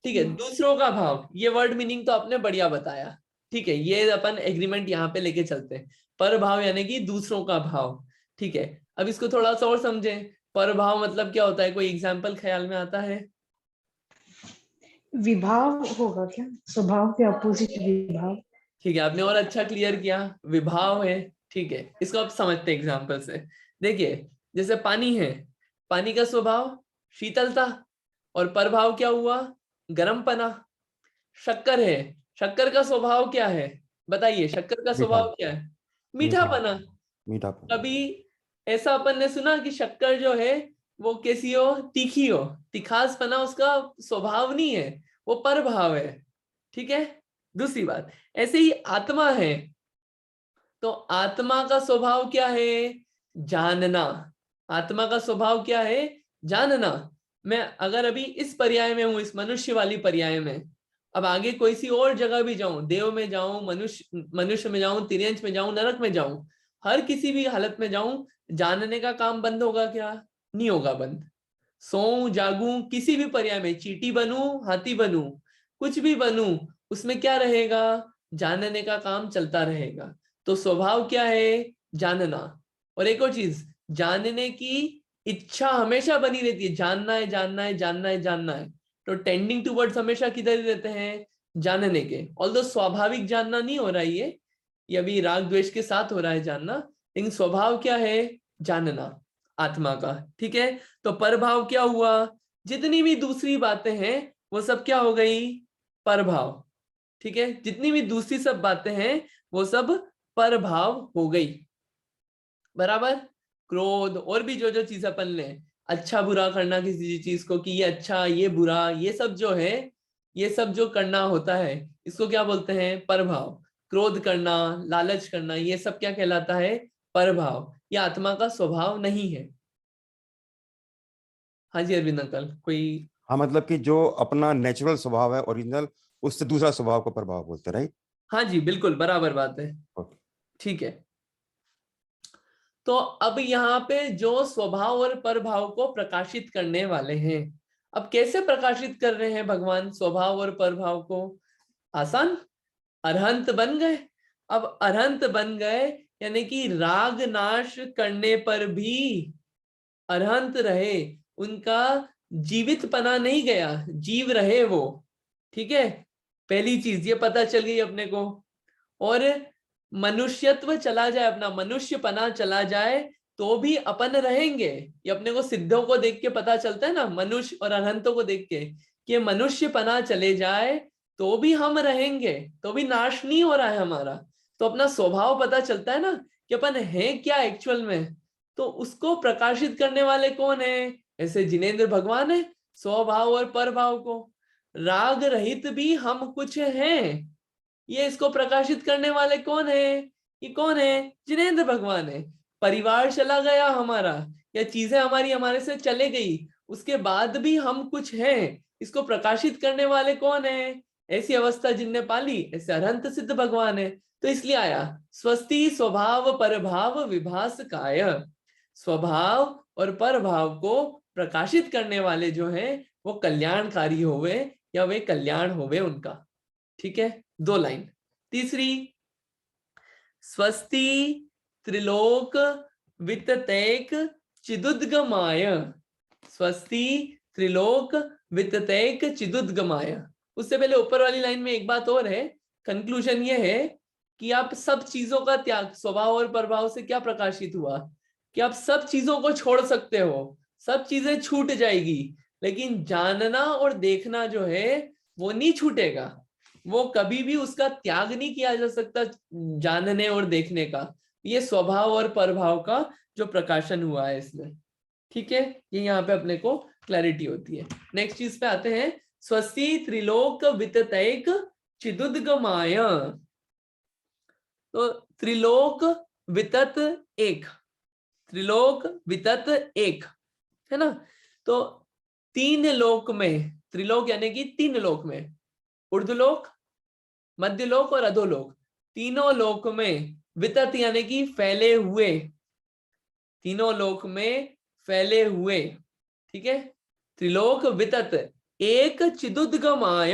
ठीक है, दूसरों का भाव, ये वर्ड मीनिंग तो आपने बढ़िया बताया। ठीक है, ये अपन एग्रीमेंट यहाँ पे लेके चलते हैं, पर भाव यानी कि दूसरों का भाव। ठीक है, अब इसको थोड़ा सा और समझें, पर भाव मतलब क्या होता है, कोई एग्जाम्पल ख्याल में आता है? विभाव होगा क्या, स्वभाव के अपोजिट विभाव। ठीक है, आपने और अच्छा क्लियर किया, विभाव है। ठीक है, इसको आप समझते हैं एग्जाम्पल से। देखिए, जैसे पानी है, पानी का स्वभाव शीतलता, और प्रभाव क्या हुआ, गर्म पना। शक्कर है, शक्कर का स्वभाव क्या है बताइए, शक्कर का मीठा, स्वभाव क्या है? मीठापना। मीठापन। कभी ऐसा अपन ने सुना कि शक्कर जो है वो कैसी हो, तीखी हो, तिखासपना उसका स्वभाव नहीं है, वो परभाव है। ठीक है। दूसरी बात, ऐसे ही आत्मा है, तो आत्मा का स्वभाव क्या है, जानना। आत्मा का स्वभाव क्या है, जानना। मैं अगर अभी इस पर्याय में हूं, इस मनुष्य वाली पर्याय में, अब आगे कोई सी और जगह भी जाऊं, देव में जाऊं, मनुष्य में जाऊं, तिर्यंच में जाऊं, नरक में जाऊं, हर किसी भी हालत में जाऊं, जानने का काम बंद होगा क्या, नहीं होगा बंद। सोऊं जागूं, किसी भी पर्याय में, चींटी बनूं, हाथी बनूं, कुछ भी बनूं, उसमें क्या रहेगा, जानने का काम चलता रहेगा। तो स्वभाव क्या है, जानना। और एक और चीज, जानने की इच्छा हमेशा बनी रहती है, जानना है जानना है जानना है जानना है। तो टेंडिंग टूवर्ड्स हमेशा किधर रहते हैं, जानने के। ऑल्दो स्वाभाविक जानना नहीं हो रहा है ये अभी राग द्वेष के साथ हो रहा है जानना, लेकिन स्वभाव क्या है, जानना आत्मा का। ठीक है। तो परभाव क्या हुआ, जितनी भी दूसरी बातें हैं वो सब क्या हो गई, परभाव। ठीक है। जितनी भी दूसरी सब बातें हैं वो सब परभाव हो गई। बराबर। क्रोध और भी जो जो चीज अपन ने अच्छा बुरा करना किसी चीज को, कि ये अच्छा ये बुरा, ये सब जो है, ये सब जो करना होता है, इसको क्या बोलते हैं, परभाव। क्रोध करना, लालच करना, ये सब क्या कहलाता है, परभाव। ये आत्मा का स्वभाव नहीं है। हाँ जी अरविंद अंकल, कोई। हाँ, मतलब कि जो अपना नेचुरल स्वभाव है, ओरिजिनल, उससे दूसरा स्वभाव को प्रभाव बोलते हैं, राइट? हाँ जी बिल्कुल बराबर बात है। ओके। ठीक है। तो अब यहाँ पे जो स्वभाव और परभाव को प्रकाशित करने वाले हैं, अब कैसे प्रकाशित कर रहे हैं भगवान स्वभाव और परभाव को, आसान, अरहंत बन गए। अब अरहंत बन गए यानी कि राग नाश करने पर भी अरहंत रहे, उनका जीवित पना नहीं गया, जीव रहे वो। ठीक है। पहली चीज ये पता चल गई अपने को। और मनुष्यत्व चला जाए, अपना मनुष्यपना चला जाए, तो भी अपन रहेंगे। ये अपने को सिद्धों को देख के पता चलता है ना, मनुष्य और अरहंतों को देख के, कि मनुष्यपना चले जाए तो भी हम रहेंगे, तो भी नाश नहीं हो रहा है हमारा। तो अपना स्वभाव पता चलता है ना कि अपन है क्या एक्चुअल में। तो उसको प्रकाशित करने वाले कौन है, ऐसे जिनेंद्र भगवान है। स्वभाव और परभाव को, राग रहित भी हम कुछ हैं, ये इसको प्रकाशित करने वाले कौन है, ये कौन है, जिनेंद्र भगवान है। परिवार चला गया हमारा, या चीजें हमारी हमारे से चले गई, उसके बाद भी हम कुछ हैं, इसको प्रकाशित करने वाले कौन है, ऐसी अवस्था जिनने पाली, ऐसे अरहंत सिद्ध भगवान है। तो इसलिए आया स्वस्ति स्वभाव परभाव विभास काय। स्वभाव और परभाव को प्रकाशित करने वाले जो हैं वो कल्याणकारी होवे, या वे कल्याण होवे उनका। ठीक है। 2 लाइन। तीसरी, स्वस्ति त्रिलोक विततैक चिदुद्गमाय। स्वस्ति त्रिलोक विततैक चिदुद्गमाय। उससे पहले ऊपर वाली लाइन में एक बात और है, कंक्लूजन ये है कि आप सब चीजों का त्याग, स्वभाव और प्रभाव से क्या प्रकाशित हुआ, कि आप सब चीजों को छोड़ सकते हो, सब चीजें छूट जाएगी, लेकिन जानना और देखना जो है वो नहीं छूटेगा। वो कभी भी उसका त्याग नहीं किया जा सकता, जानने और देखने का। ये स्वभाव और परभाव का जो प्रकाशन हुआ है इसमें। ठीक है। ये यहाँ पे अपने को क्लैरिटी होती है। नेक्स्ट चीज पे आते हैं, स्वस्ति त्रिलोक विततैक चिदुद्गमाय। तो त्रिलोक वितत एक, त्रिलोक वितत एक, है ना। तो 3 लोक में, त्रिलोक यानी कि 3 लोक में, ऊर्ध्वलोक, मध्यलोक और अधोलोक, तीनों लोक में वितत यानी कि फैले हुए, तीनों लोक में फैले हुए। ठीक है। त्रिलोक वितत एक चिदुद्गमाय,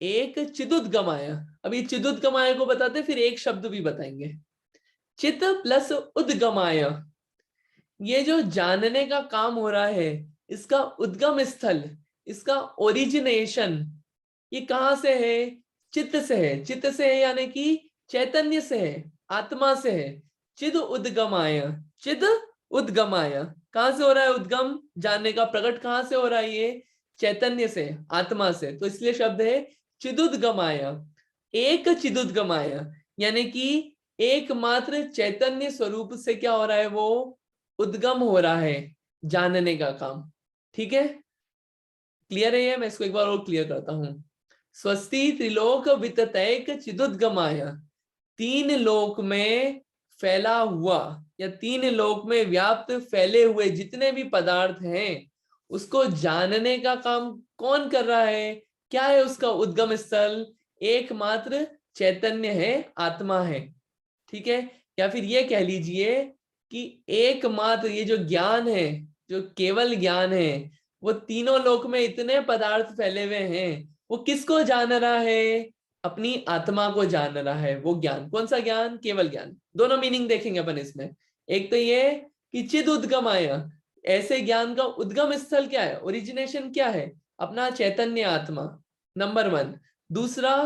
एक चिदुद्गमाय। अभी चिदुद्गमाय को बताते फिर एक शब्द भी बताएंगे, चित प्लस उद्गमाय। ये जो जानने का काम हो रहा है, इसका उद्गम स्थल, इसका ओरिजिनेशन ये कहां से है, चित्त से है। चित्त से है यानी कि चैतन्य से है, आत्मा से है। चिद उद्गमाय, चिद उद्गमाय, कहां से हो रहा है उद्गम, जानने का प्रकट कहां से हो रहा है, ये चैतन्य से, आत्मा से। तो इसलिए शब्द है चिदुद्गमाय। एक चिदुद्गमाय, यानी कि एकमात्र चैतन्य स्वरूप से क्या हो रहा है, वो उद्गम हो रहा है, जानने का काम। ठीक है, क्लियर है ये? मैं इसको एक बार और क्लियर करता हूं। स्वस्ति त्रिलोक विततैक चिदुद्गमाय, तीन लोक में फैला हुआ या तीन लोक में व्याप्त फैले हुए जितने भी पदार्थ हैं, उसको जानने का काम कौन कर रहा है? क्या है उसका उद्गम स्थल? एकमात्र चैतन्य है, आत्मा है। ठीक है, या फिर ये कह लीजिए कि एकमात्र ये जो ज्ञान है, जो केवल ज्ञान है, वो तीनों लोक में इतने पदार्थ फैले हुए हैं, वो किसको जान रहा है? अपनी आत्मा को जान रहा है। वो ज्ञान कौन सा ज्ञान? केवल ज्ञान। दोनों मीनिंग देखेंगे अपन इसमें। एक तो ये कि चिद उद्गमाय, ऐसे ज्ञान का उद्गम स्थल क्या है, ओरिजिनेशन क्या है? अपना चैतन्य आत्मा, नंबर 1। दूसरा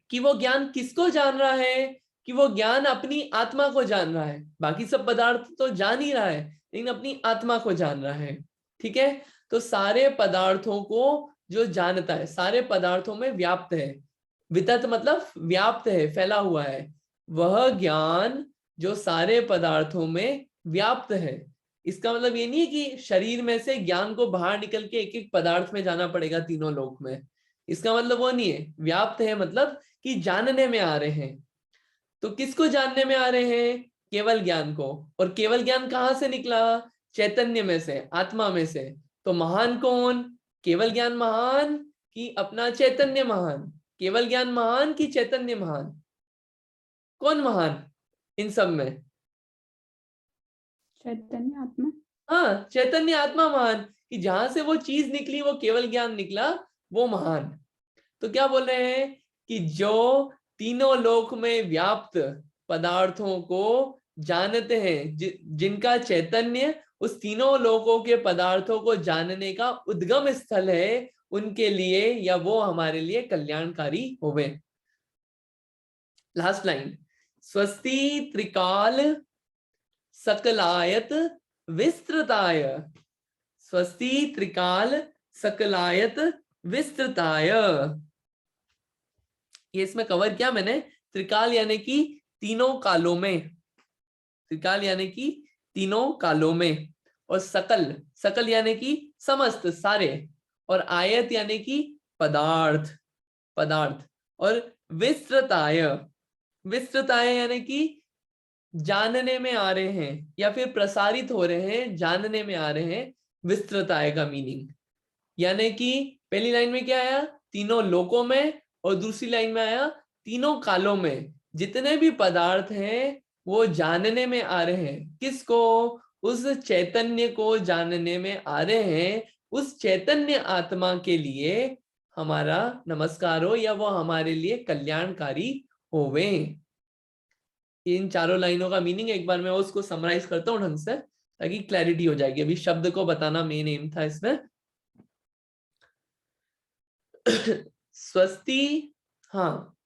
कि वो ज्ञान किसको जान रहा है? कि वो ज्ञान अपनी आत्मा को जान रहा है। बाकी सब पदार्थ तो जान ही रहा है, लेकिन अपनी आत्मा को जान रहा है। ठीक है, तो सारे पदार्थों को जो जानता है, सारे पदार्थों में व्याप्त है। वितत मतलब व्याप्त है, फैला हुआ है। वह ज्ञान जो सारे पदार्थों में व्याप्त है। इसका मतलब ये नहीं है कि शरीर में से ज्ञान को बाहर निकल के एक एक पदार्थ में जाना पड़ेगा तीनों लोक में। इसका मतलब वो नहीं है। व्याप्त है मतलब कि जानने में आ रहे हैं। तो किसको जानने में आ रहे हैं? केवल ज्ञान को। और केवल ज्ञान कहाँ से निकला? चैतन्य में से, आत्मा में से। तो महान कौन? केवल ज्ञान महान कि अपना चैतन्य महान? केवल ज्ञान महान कि चैतन्य महान? कौन महान इन सब में? चैतन्य आत्मा। हाँ, चैतन्य आत्मा महान, कि जहां से वो चीज निकली, वो केवल ज्ञान निकला, वो महान। तो क्या बोल रहे हैं कि जो तीनों लोक में व्याप्त पदार्थों को जानते हैं, जिनका चैतन्य उस तीनों लोकों के पदार्थों को जानने का उद्गम स्थल है, उनके लिए या वो हमारे लिए कल्याणकारी होवे। लास्ट लाइन, स्वस्ति त्रिकाल सकलायत विस्तृताय, स्वस्ति त्रिकाल सकलायत विस्तृताय। ये इसमें कवर किया मैंने। त्रिकाल यानी कि तीनों कालों में, त्रिकाल यानी कि तीनों कालों में। और सकल, सकल यानी कि समस्त, सारे। और आयत यानी कि पदार्थ, पदार्थ। और विस्तृताय, विस्तृताय यानी कि जानने में आ रहे हैं या फिर प्रसारित हो रहे हैं, जानने में आ रहे हैं। विस्तृताय का मीनिंग यानी कि पहली लाइन में क्या आया? तीनों लोकों में। और दूसरी लाइन में आया तीनों कालों में। जितने भी पदार्थ हैं वो जानने में आ रहे हैं। किसको? उस चैतन्य को जानने में आ रहे हैं। उस चैतन्य आत्मा के लिए हमारा नमस्कार हो, या वो हमारे लिए कल्याणकारी होवे। इन चारों लाइनों का मीनिंग एक बार मैं उसको समराइज करता हूँ ढंग से, ताकि क्लैरिटी हो जाएगी। अभी शब्द को बताना मेन एम था इसमें। स्वस्ति, हाँ,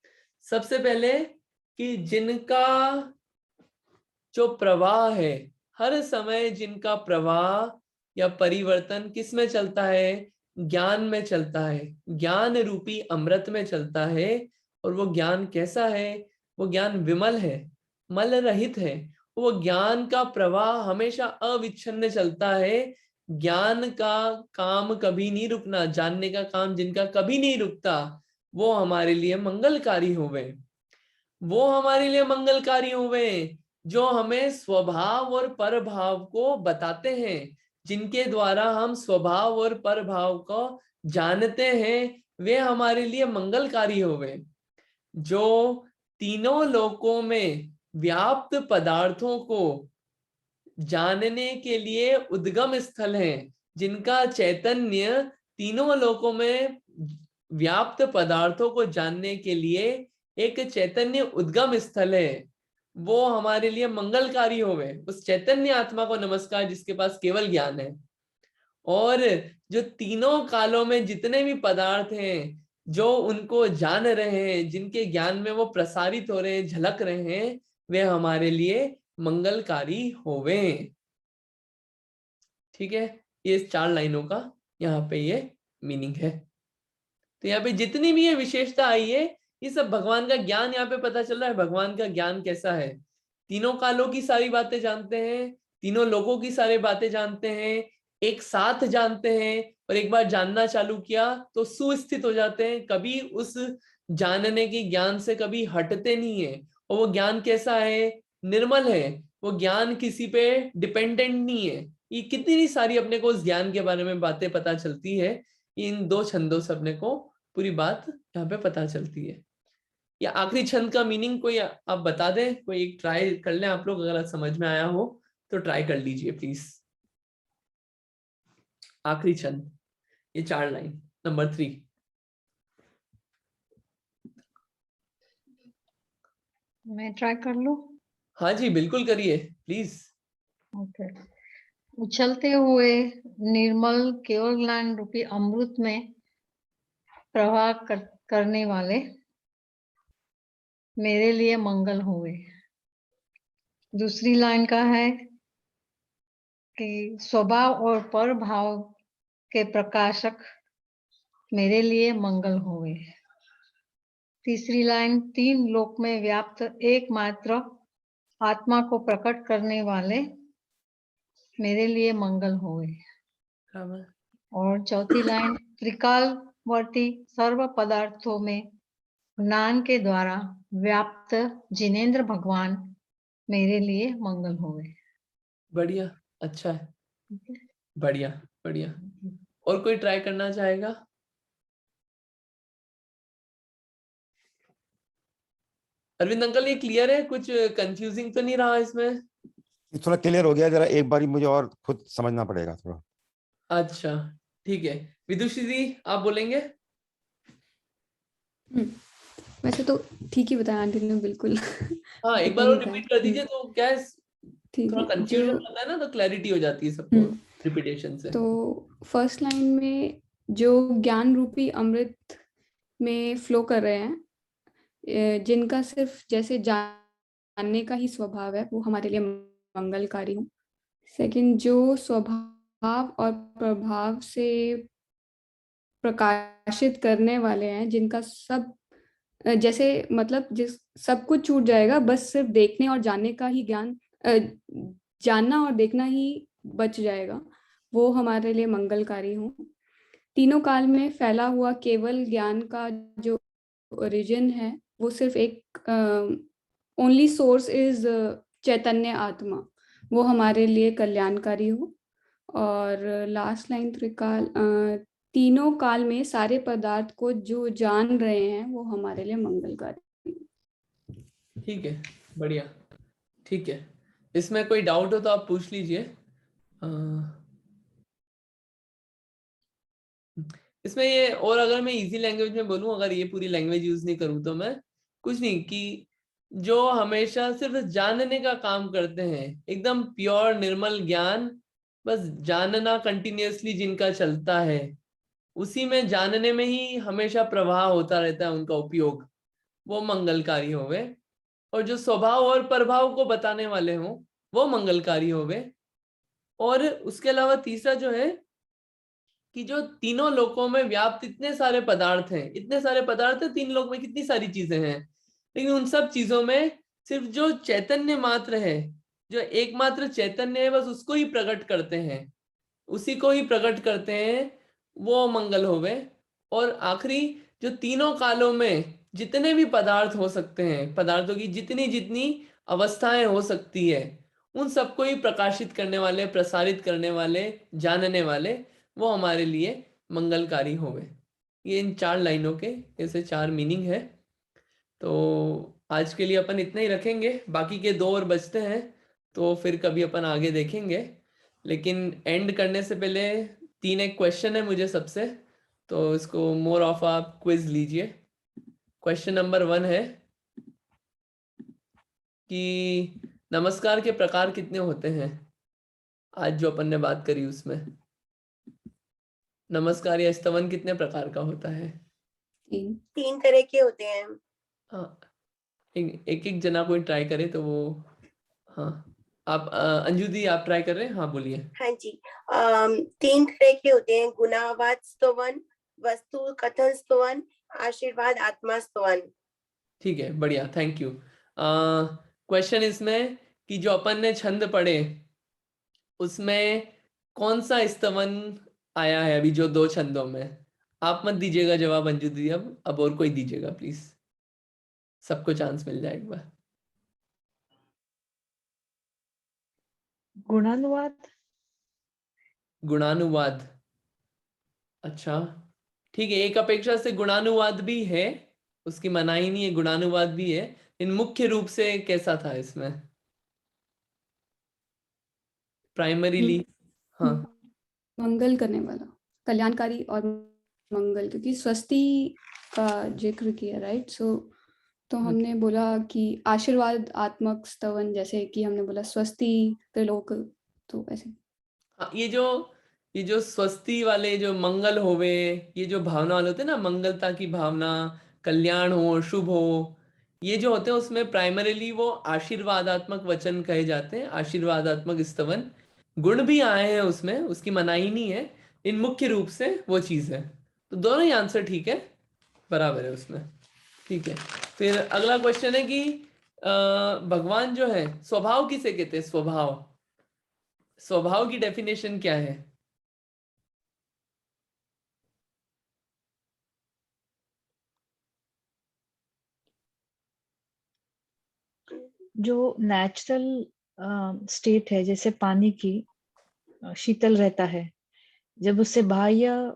सबसे पहले कि जिनका जो प्रवाह है, हर समय जिनका प्रवाह या परिवर्तन किस में चलता है? ज्ञान में चलता है, ज्ञान रूपी अमृत में चलता है। और वो ज्ञान कैसा है? वो ज्ञान विमल है, मल रहित है। वो ज्ञान का प्रवाह हमेशा अविच्छिन्न चलता है। ज्ञान का काम कभी नहीं रुकना, जानने का काम जिनका कभी नहीं रुकता, वो हमारे लिए मंगलकारी होवे। वो हमारे लिए मंगलकारी हुए जो हमें स्वभाव और परभाव को बताते हैं, जिनके द्वारा हम स्वभाव और परभाव को जानते हैं, वे हमारे लिए मंगलकारी हुए। जो तीनों लोकों में व्याप्त पदार्थों को जानने के लिए उद्गम स्थल हैं, जिनका चैतन्य तीनों लोकों में व्याप्त पदार्थों को जानने के लिए एक चैतन्य उद्गम स्थल है, वो हमारे लिए मंगलकारी होवे। उस चैतन्य आत्मा को नमस्कार जिसके पास केवल ज्ञान है। और जो तीनों कालों में जितने भी पदार्थ हैं, जो उनको जान रहे हैं, जिनके ज्ञान में वो प्रसारित हो रहे हैं, झलक रहे हैं, वे हमारे लिए मंगलकारी होवे। ठीक है, ये इस 4 लाइनों का यहाँ पे ये मीनिंग है। तो यहाँ पे जितनी भी ये विशेषता आई है, ये सब भगवान का ज्ञान यहाँ पे पता चल रहा है। भगवान का ज्ञान कैसा है, तीनों कालों की सारी बातें जानते हैं, तीनों लोगों की सारी बातें जानते हैं, एक साथ जानते हैं, और एक बार जानना चालू किया तो सुस्थित हो जाते हैं, कभी उस जानने की ज्ञान से कभी हटते नहीं है। और वो ज्ञान कैसा है, निर्मल है, वो ज्ञान किसी पे डिपेंडेंट नहीं है। ये कितनी सारी अपने को उस ज्ञान के बारे में बातें पता चलती है, इन 2 छंदों से अपने को पूरी बात यहाँ पे पता चलती है। या आखिरी छंद का मीनिंग कोई आप बता दें, कोई एक ट्राई कर लें आप लोग, अगर समझ में आया हो तो ट्राई कर लीजिए प्लीज। आखिरी छंद, ये 4 लाइन, नंबर 3। मैं ट्राई कर लूं? हाँ जी बिल्कुल करिए प्लीज। ओके। उछलते हुए निर्मल केवल ज्ञान रूपी अमृत में प्रवाह करने वाले मेरे लिए मंगल हुए। दूसरी लाइन का है कि स्वभाव और परभाव के प्रकाशक मेरे लिए मंगल हुए। तीसरी लाइन, 3 लोक में व्याप्त एकमात्र आत्मा को प्रकट करने वाले मेरे लिए मंगल हुए। और चौथी लाइन, त्रिकालवर्ती सर्व पदार्थों में ज्ञान के द्वारा व्याप्त जिनेंद्र भगवान मेरे लिए मंगल हुए। बढ़िया, अच्छा है, बढ़िया बढ़िया। और कोई ट्राई करना चाहेगा? अरविंद अंकल ये क्लियर है, कुछ कंफ्यूजिंग तो नहीं रहा इसमें? थोड़ा क्लियर हो गया, जरा एक बारी मुझे और खुद समझना पड़ेगा थोड़ा। अच्छा ठीक है, विदुषी जी आप बोलेंगे? वैसे तो ठीक ही बताया आंटी ने, बिल्कुल। हाँ एक बार और रिपीट कर दीजिए, तो क्या है ठीक थोड़ा है, कंफ्यूजन जो होता है ना, तो क्लैरिटी हो जाती है सबको रिपीटेशन से। तो फर्स्ट लाइन में जो ज्ञान रूपी अमृत में फ्लो कर रहे हैं, जिनका सिर्फ जैसे जानने का ही स्वभाव है, वो हमारे लिए मंगलकारी हो। सेकंड, जो स्वभाव और प्रभाव से प्रकाशित करने वाले हैं, जिनका सब जैसे मतलब जिस सब कुछ छूट जाएगा, बस सिर्फ देखने और जानने का ही ज्ञान, जानना और देखना ही बच जाएगा, वो हमारे लिए मंगलकारी हो। तीनों काल में फैला हुआ केवल ज्ञान का जो ओरिजिन है, वो सिर्फ एक ओनली सोर्स इज चैतन्य आत्मा, वो हमारे लिए कल्याणकारी हो। और लास्ट लाइन, तीनों काल में सारे पदार्थ को जो जान रहे हैं, वो हमारे लिए मंगलकारी। ठीक है, बढ़िया, ठीक है। इसमें कोई डाउट हो तो आप पूछ लीजिए। इसमें ये, और अगर मैं इजी लैंग्वेज में बोलूं, अगर ये पूरी लैंग्वेज यूज नहीं करूं, तो मैं कुछ नहीं, कि जो हमेशा सिर्फ जानने का काम करते हैं, एकदम प्योर निर्मल ज्ञान, बस जानना कंटिन्यूअसली जिनका चलता है, उसी में जानने में ही हमेशा प्रवाह होता रहता है उनका उपयोग, वो मंगलकारी होवे। और जो स्वभाव और प्रभाव को बताने वाले हों, वो मंगलकारी होवे। और उसके अलावा तीसरा जो है, कि जो तीनों लोकों में व्याप्त इतने सारे पदार्थ हैं, इतने सारे पदार्थ हैं, 3 लोक में कितनी सारी चीजें हैं, लेकिन उन सब चीजों में सिर्फ जो चैतन्य मात्र है, जो एकमात्र चैतन्य है, बस उसको ही प्रकट करते हैं, उसी को ही प्रकट करते हैं, वो मंगल होवे। और आखिरी, जो तीनों कालों में जितने भी पदार्थ हो सकते हैं, पदार्थों की जितनी जितनी अवस्थाएं हो सकती है, उन सबको ही प्रकाशित करने वाले, प्रसारित करने वाले, जानने वाले, वो हमारे लिए मंगलकारी होवे। ये इन 4 लाइनों के ऐसे 4 मीनिंग है। तो आज के लिए अपन इतना ही रखेंगे, बाकी के 2 और बचते हैं, तो फिर कभी अपन आगे देखेंगे। लेकिन एंड करने से पहले 3 एक क्वेश्चन है मुझे सबसे, तो इसको मोर ऑफ आप क्विज लीजिए। क्वेश्चन नंबर 1 है कि नमस्कार के प्रकार कितने होते हैं? आज जो अपन ने बात करी उसमें नमस्कार या स्तवन कितने प्रकार का होता है? 3 तरह के होते हैं। हाँ, एक एक जना कोई ट्राई करे तो वो, हाँ आप अंजू दी आप ट्राई कर रहे हैं? हाँ बोलिए। हाँ जी, 3 तरह के होते हैं, गुणावाद स्तवन, वस्तु कथन स्तवन, आशीर्वाद आत्मा स्तवन। ठीक है, बढ़िया, थैंक यू। क्वेश्चन इसमें कि जो अपन ने छंद पढ़े उसमें कौन सा स्तवन आया है अभी जो 2 छंदों में? आप मत दीजिएगा जवाब अंजू दीदी, अब और कोई दीजिएगा प्लीज, सबको चांस मिल जाए एक बार। गुणानुवाद। गुणानुवाद, अच्छा ठीक है, एक अपेक्षा से गुणानुवाद भी है, उसकी मनाही नहीं है, गुणानुवाद भी है, इन मुख्य रूप से कैसा था इसमें प्राइमरीली? हाँ मंगल करने वाला, कल्याणकारी और मंगल, क्योंकि स्वस्ति का जिक्र किया, राइट? सो तो हमने बोला कि आशीर्वाद आत्मक स्तवन, जैसे कि हमने बोला स्वस्ति त्रिलोक, तो ऐसे। हाँ, ये जो स्वस्ति वाले जो मंगल होवे, ये जो भावना वाले होते हैं ना, मंगलता की भावना, कल्याण हो, शुभ हो, ये जो होते हैं उसमें प्राइमरीली वो आशीर्वादात्मक वचन कहे जाते हैं, आशीर्वादात्मक स्तवन। गुण भी आए हैं उसमें, उसकी मनाही नहीं है, इन मुख्य रूप से वो चीज है। तो दोनों ही आंसर ठीक है, बराबर है उसमें। ठीक है, फिर अगला क्वेश्चन है कि भगवान जो है स्वभाव किसे कहते हैं? स्वभाव, स्वभाव की डेफिनेशन क्या है? जो नेचुरल स्टेट है, जैसे पानी की शीतल रहता है, जब उससे बाह्य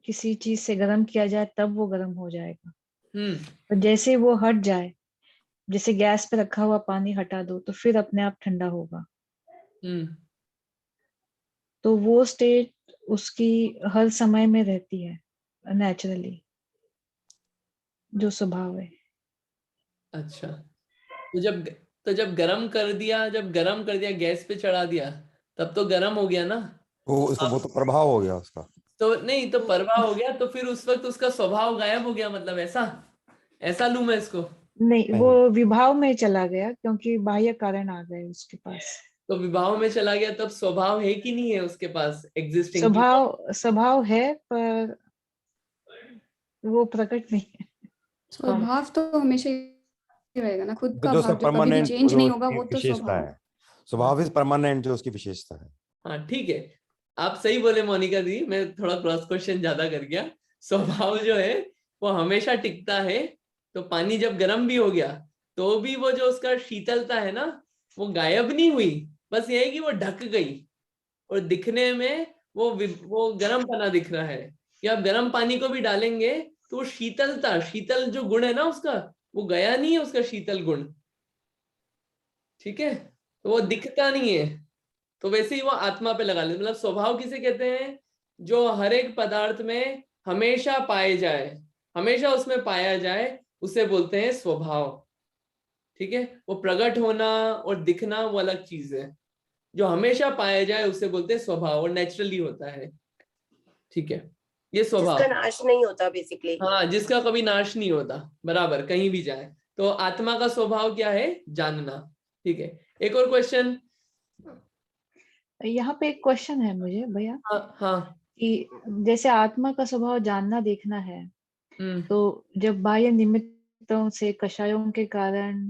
किसी चीज से गर्म किया जाए तब वो गर्म हो जाएगा। हम्म और जैसे वो हट जाए, जैसे गैस पे रखा हुआ पानी हटा दो तो फिर अपने आप ठंडा होगा। हम्म तो वो स्टेट उसकी हर समय में रहती है नेचुरली, जो स्वभाव है। अच्छा, तो जब गरम कर दिया गैस पे चढ़ा दिया, तब तो गरम हो गया ना? वो तो प्रभाव हो गया उसका। तो नहीं, तो परवाह हो गया, तो फिर उस वक्त उसका स्वभाव गायब हो गया, मतलब ऐसा ऐसा लूं मैं इसको? नहीं, वो नहीं, विभाव में चला गया क्योंकि बाह्य कारण आ गए उसके पास। तो विभाव में चला गया, तब स्वभाव है कि नहीं है उसके पास एग्जिस्टिंग की? स्वभाव है, पर वो प्रकट नहीं है। स्वभाव तो हमेशा ही रहेगा ना, खुद तो का जो उसका भाव जो कभी भी परमानेंट चेंज जो नहीं होगा, उसकी वो तो विशेषता स्वभाव। है, स्वभाव इज परमानेंट, जो उसकी विशेषता है। हाँ ठीक है, आप सही बोले मोनिका दी, मैं थोड़ा क्रॉस क्वेश्चन ज्यादा कर गया। स्वभाव जो है वो हमेशा टिकता है, तो पानी जब गर्म भी हो गया तो भी वो जो उसका शीतलता है ना, वो गायब नहीं हुई, बस ये है कि वो ढक गई, और दिखने में वो गर्म पाना दिख रहा है। कि आप गर्म पानी को भी डालेंगे तो वो शीतल जो गुण है ना उसका, वो गया नहीं है, उसका शीतल गुण। ठीक है, तो वो दिखता नहीं है, तो वैसे ही वो आत्मा पे लगा ले। मतलब स्वभाव किसे कहते हैं? जो हर एक पदार्थ में हमेशा पाए जाए, हमेशा उसमें पाया जाए, उसे बोलते हैं स्वभाव। ठीक है, वो प्रकट होना और दिखना वो अलग चीज है, जो हमेशा पाया जाए उसे बोलते हैं स्वभाव, और नेचुरली होता है। ठीक है, ये जिसका स्वभाव। नाश नहीं होता बेसिकली। हाँ, जिसका कभी नाश नहीं होता, बराबर, कहीं भी जाए। तो आत्मा का स्वभाव क्या है? जानना। ठीक है, एक और क्वेश्चन। यहाँ पे एक क्वेश्चन है मुझे भैया, हाँ हाँ। कि जैसे आत्मा का स्वभाव जानना देखना है, हम्म तो जब बाह्य निमित्तों से, कषायों के कारण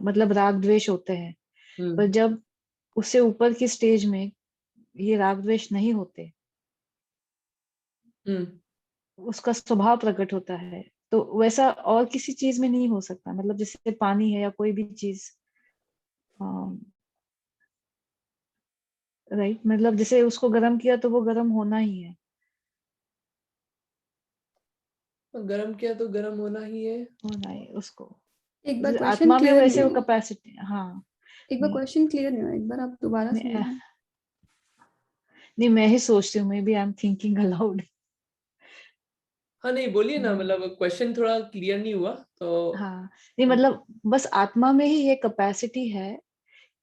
मतलब राग द्वेष होते हैं, पर हम्म जब उससे ऊपर की स्टेज में ये राग द्वेष नहीं होते, हम्म उसका स्वभाव प्रकट होता है, तो वैसा और किसी चीज में नहीं हो सकता। मतलब जैसे पानी है या कोई भी चीज, राइट? मतलब जैसे उसको गर्म किया तो वो गर्म होना ही है। गरम किया तो गरम होना ही है। होना है उसको। एक बार जैसे क्वेश्चन आत्मा में क्लियर नहीं वैसे वो हुआ, कैपेसिटी, हाँ। एक बार नहीं, क्वेश्चन क्लियर नहीं हुआ, एक बार आप दोबारा नहीं, सुनिए। नहीं, मैं ही सोचती हूँ, maybe I am thinking aloud. हाँ नहीं, बोलिए ना, मतलब क्वेश्चन थोड़ा क्लियर नहीं हुआ तो। हाँ, नहीं मतलब बस आत्मा में ही ये कैपेसिटी है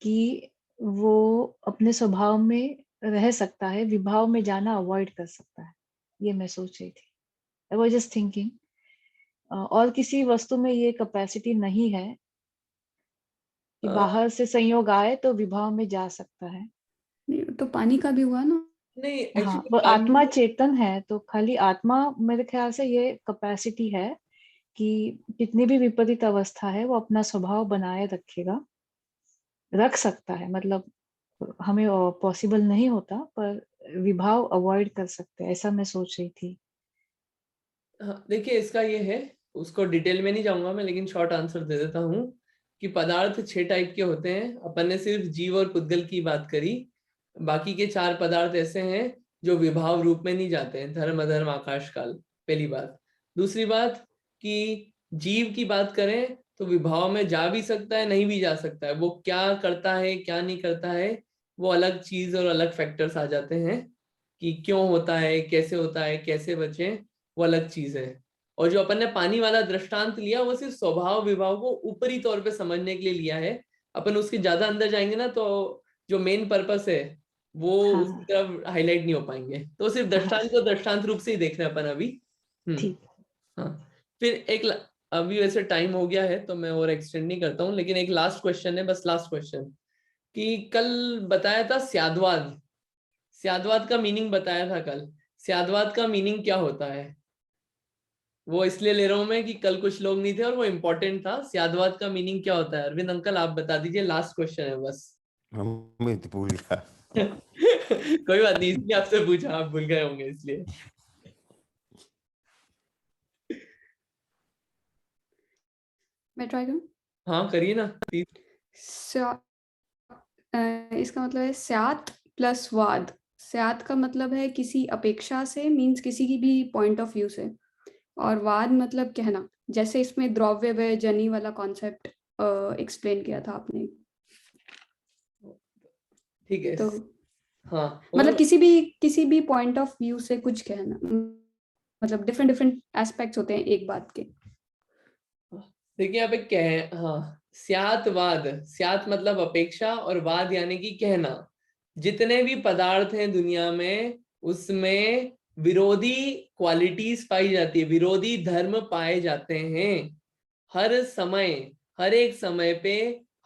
कि वो अपने स्वभाव में रह सकता है, विभाव में जाना अवॉइड कर सकता है। ये मैं सोच रही थी, आई वाज जस्ट थिंकिंग। और किसी वस्तु में ये कैपेसिटी नहीं है कि अ, बाहर से संयोग आए तो विभाव में जा सकता है। नहीं, तो पानी का भी हुआ ना। नहीं हाँ, एक्चुअली पर पानी आत्मा चेतन है, तो खाली आत्मा, मेरे ख्याल से ये कैपेसिटी है कि जितनी भी विपरीत अवस्था है वो अपना स्वभाव बनाए रख सकता है, मतलब हमें पॉसिबल नहीं होता पर विभाव अवॉइड कर सकते हैं, ऐसा मैं सोच रही थी। हाँ, देखिए इसका ये है, उसको डिटेल में नहीं जाऊंगा मैं, लेकिन शॉर्ट आंसर दे देता हूँ कि पदार्थ 6 टाइप के होते हैं। अपन ने सिर्फ जीव और पुद्गल की बात करी, बाकी के 4 पदार्थ ऐसे हैं जो विभाव रूप में नहीं जाते हैं, धर्म अधर्म आकाश काल, पहली बात। दूसरी बात कि जीव की बात करें तो विभाव में जा भी सकता है, नहीं भी जा सकता है, वो क्या करता है क्या नहीं करता है वो अलग चीज और अलग फैक्टर्स आ जाते हैं, कि क्यों होता है, कैसे बचे, वो अलग चीज है। और जो अपन ने पानी वाला दृष्टांत लिया वो सिर्फ स्वभाव विभाव को ऊपरी तौर पे समझने के लिए लिया है। अपन उसके ज्यादा अंदर जाएंगे ना तो जो मेन पर्पस है वो हाँ, उसकी तरफ हाईलाइट नहीं हो पाएंगे, तो सिर्फ दृष्टांत को दृष्टांत रूप से ही देख रहे हैं अपन अभी। ठीक। हाँ, फिर अभी वैसे टाइम हो गया है तो मैं और एक्सटेंड नहीं करता हूँ, लेकिन एक लास्ट क्वेश्चन है, बस लास्ट क्वेश्चन, कि कल बताया था स्याद्वाद, स्याद्वाद का मीनिंग बताया था कल। स्याद्वाद का मीनिंग क्या होता है? वो इसलिए ले रहा हूं मैं कि कल कुछ लोग नहीं थे और वो इम्पोर्टेंट था। स्याद्वाद का मीनिंग क्या होता है? अरविंद अंकल आप बता दीजिए, लास्ट क्वेश्चन है बस। मैं तो भूल गया। कोई बात नहीं, इसलिए आपसे पूछा, आप भूल गए होंगे इसलिए। मैं ट्राई करूं? हाँ करिए ना प्लीज। इसका मतलब है स्यात प्लस वाद। स्यात का मतलब है किसी अपेक्षा से, मीन्स किसी की भी पॉइंट ऑफ व्यू से, और वाद मतलब कहना, जैसे इसमें द्रव्य व जनी वाला कॉन्सेप्ट एक्सप्लेन किया था आपने। ठीक है। तो हाँ मतलब किसी भी पॉइंट ऑफ व्यू से कुछ कहना, मतलब डिफरेंट डिफरेंट एस्पेक्ट्स होते हैं एक बात के। देखिए यहाँ पे हाँ, स्यातवाद, स्यात मतलब अपेक्षा और वाद यानी कि कहना। जितने भी पदार्थ हैं दुनिया में उसमें विरोधी क्वालिटीज पाई जाती है, विरोधी धर्म पाए जाते हैं। हर समय, हर एक समय पे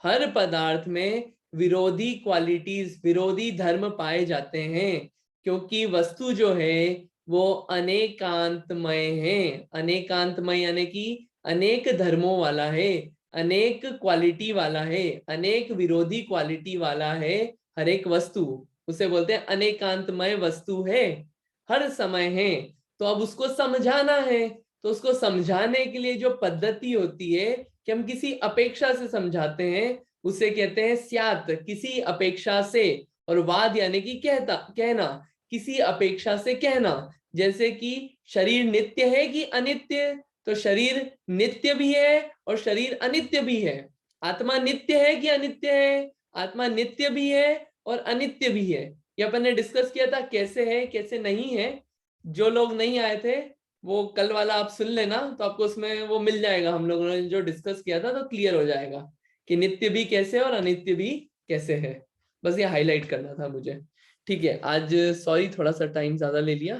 हर पदार्थ में विरोधी क्वालिटीज, विरोधी धर्म पाए जाते हैं, क्योंकि वस्तु जो है वो अनेकांतमय है। अनेकांतमय यानी कि अनेक धर्मों वाला है, अनेक क्वालिटी वाला है, अनेक विरोधी क्वालिटी वाला है। हर एक वस्तु, उसे बोलते हैं अनेकांतमय वस्तु है, हर समय है। तो अब उसको समझाना है, तो उसको समझाने के लिए जो पद्धति होती है कि हम किसी अपेक्षा से समझाते हैं, उसे कहते हैं स्यात, किसी अपेक्षा से। और वाद यानी कि कहना, किसी अपेक्षा से कहना। जैसे कि शरीर नित्य है कि अनित्य, तो शरीर नित्य भी है और शरीर अनित्य भी है। आत्मा नित्य है कि अनित्य है? आत्मा नित्य भी है और अनित्य भी है। ये अपन ने डिस्कस किया था कैसे है कैसे नहीं है। जो लोग नहीं आए थे वो कल वाला आप सुन लेना, तो आपको उसमें वो मिल जाएगा, हम लोगों ने जो डिस्कस किया था, तो क्लियर हो जाएगा कि नित्य भी कैसे है और अनित्य भी कैसे है। बस ये हाईलाइट करना था मुझे। ठीक है, आज सॉरी थोड़ा सा टाइम ज्यादा ले लिया।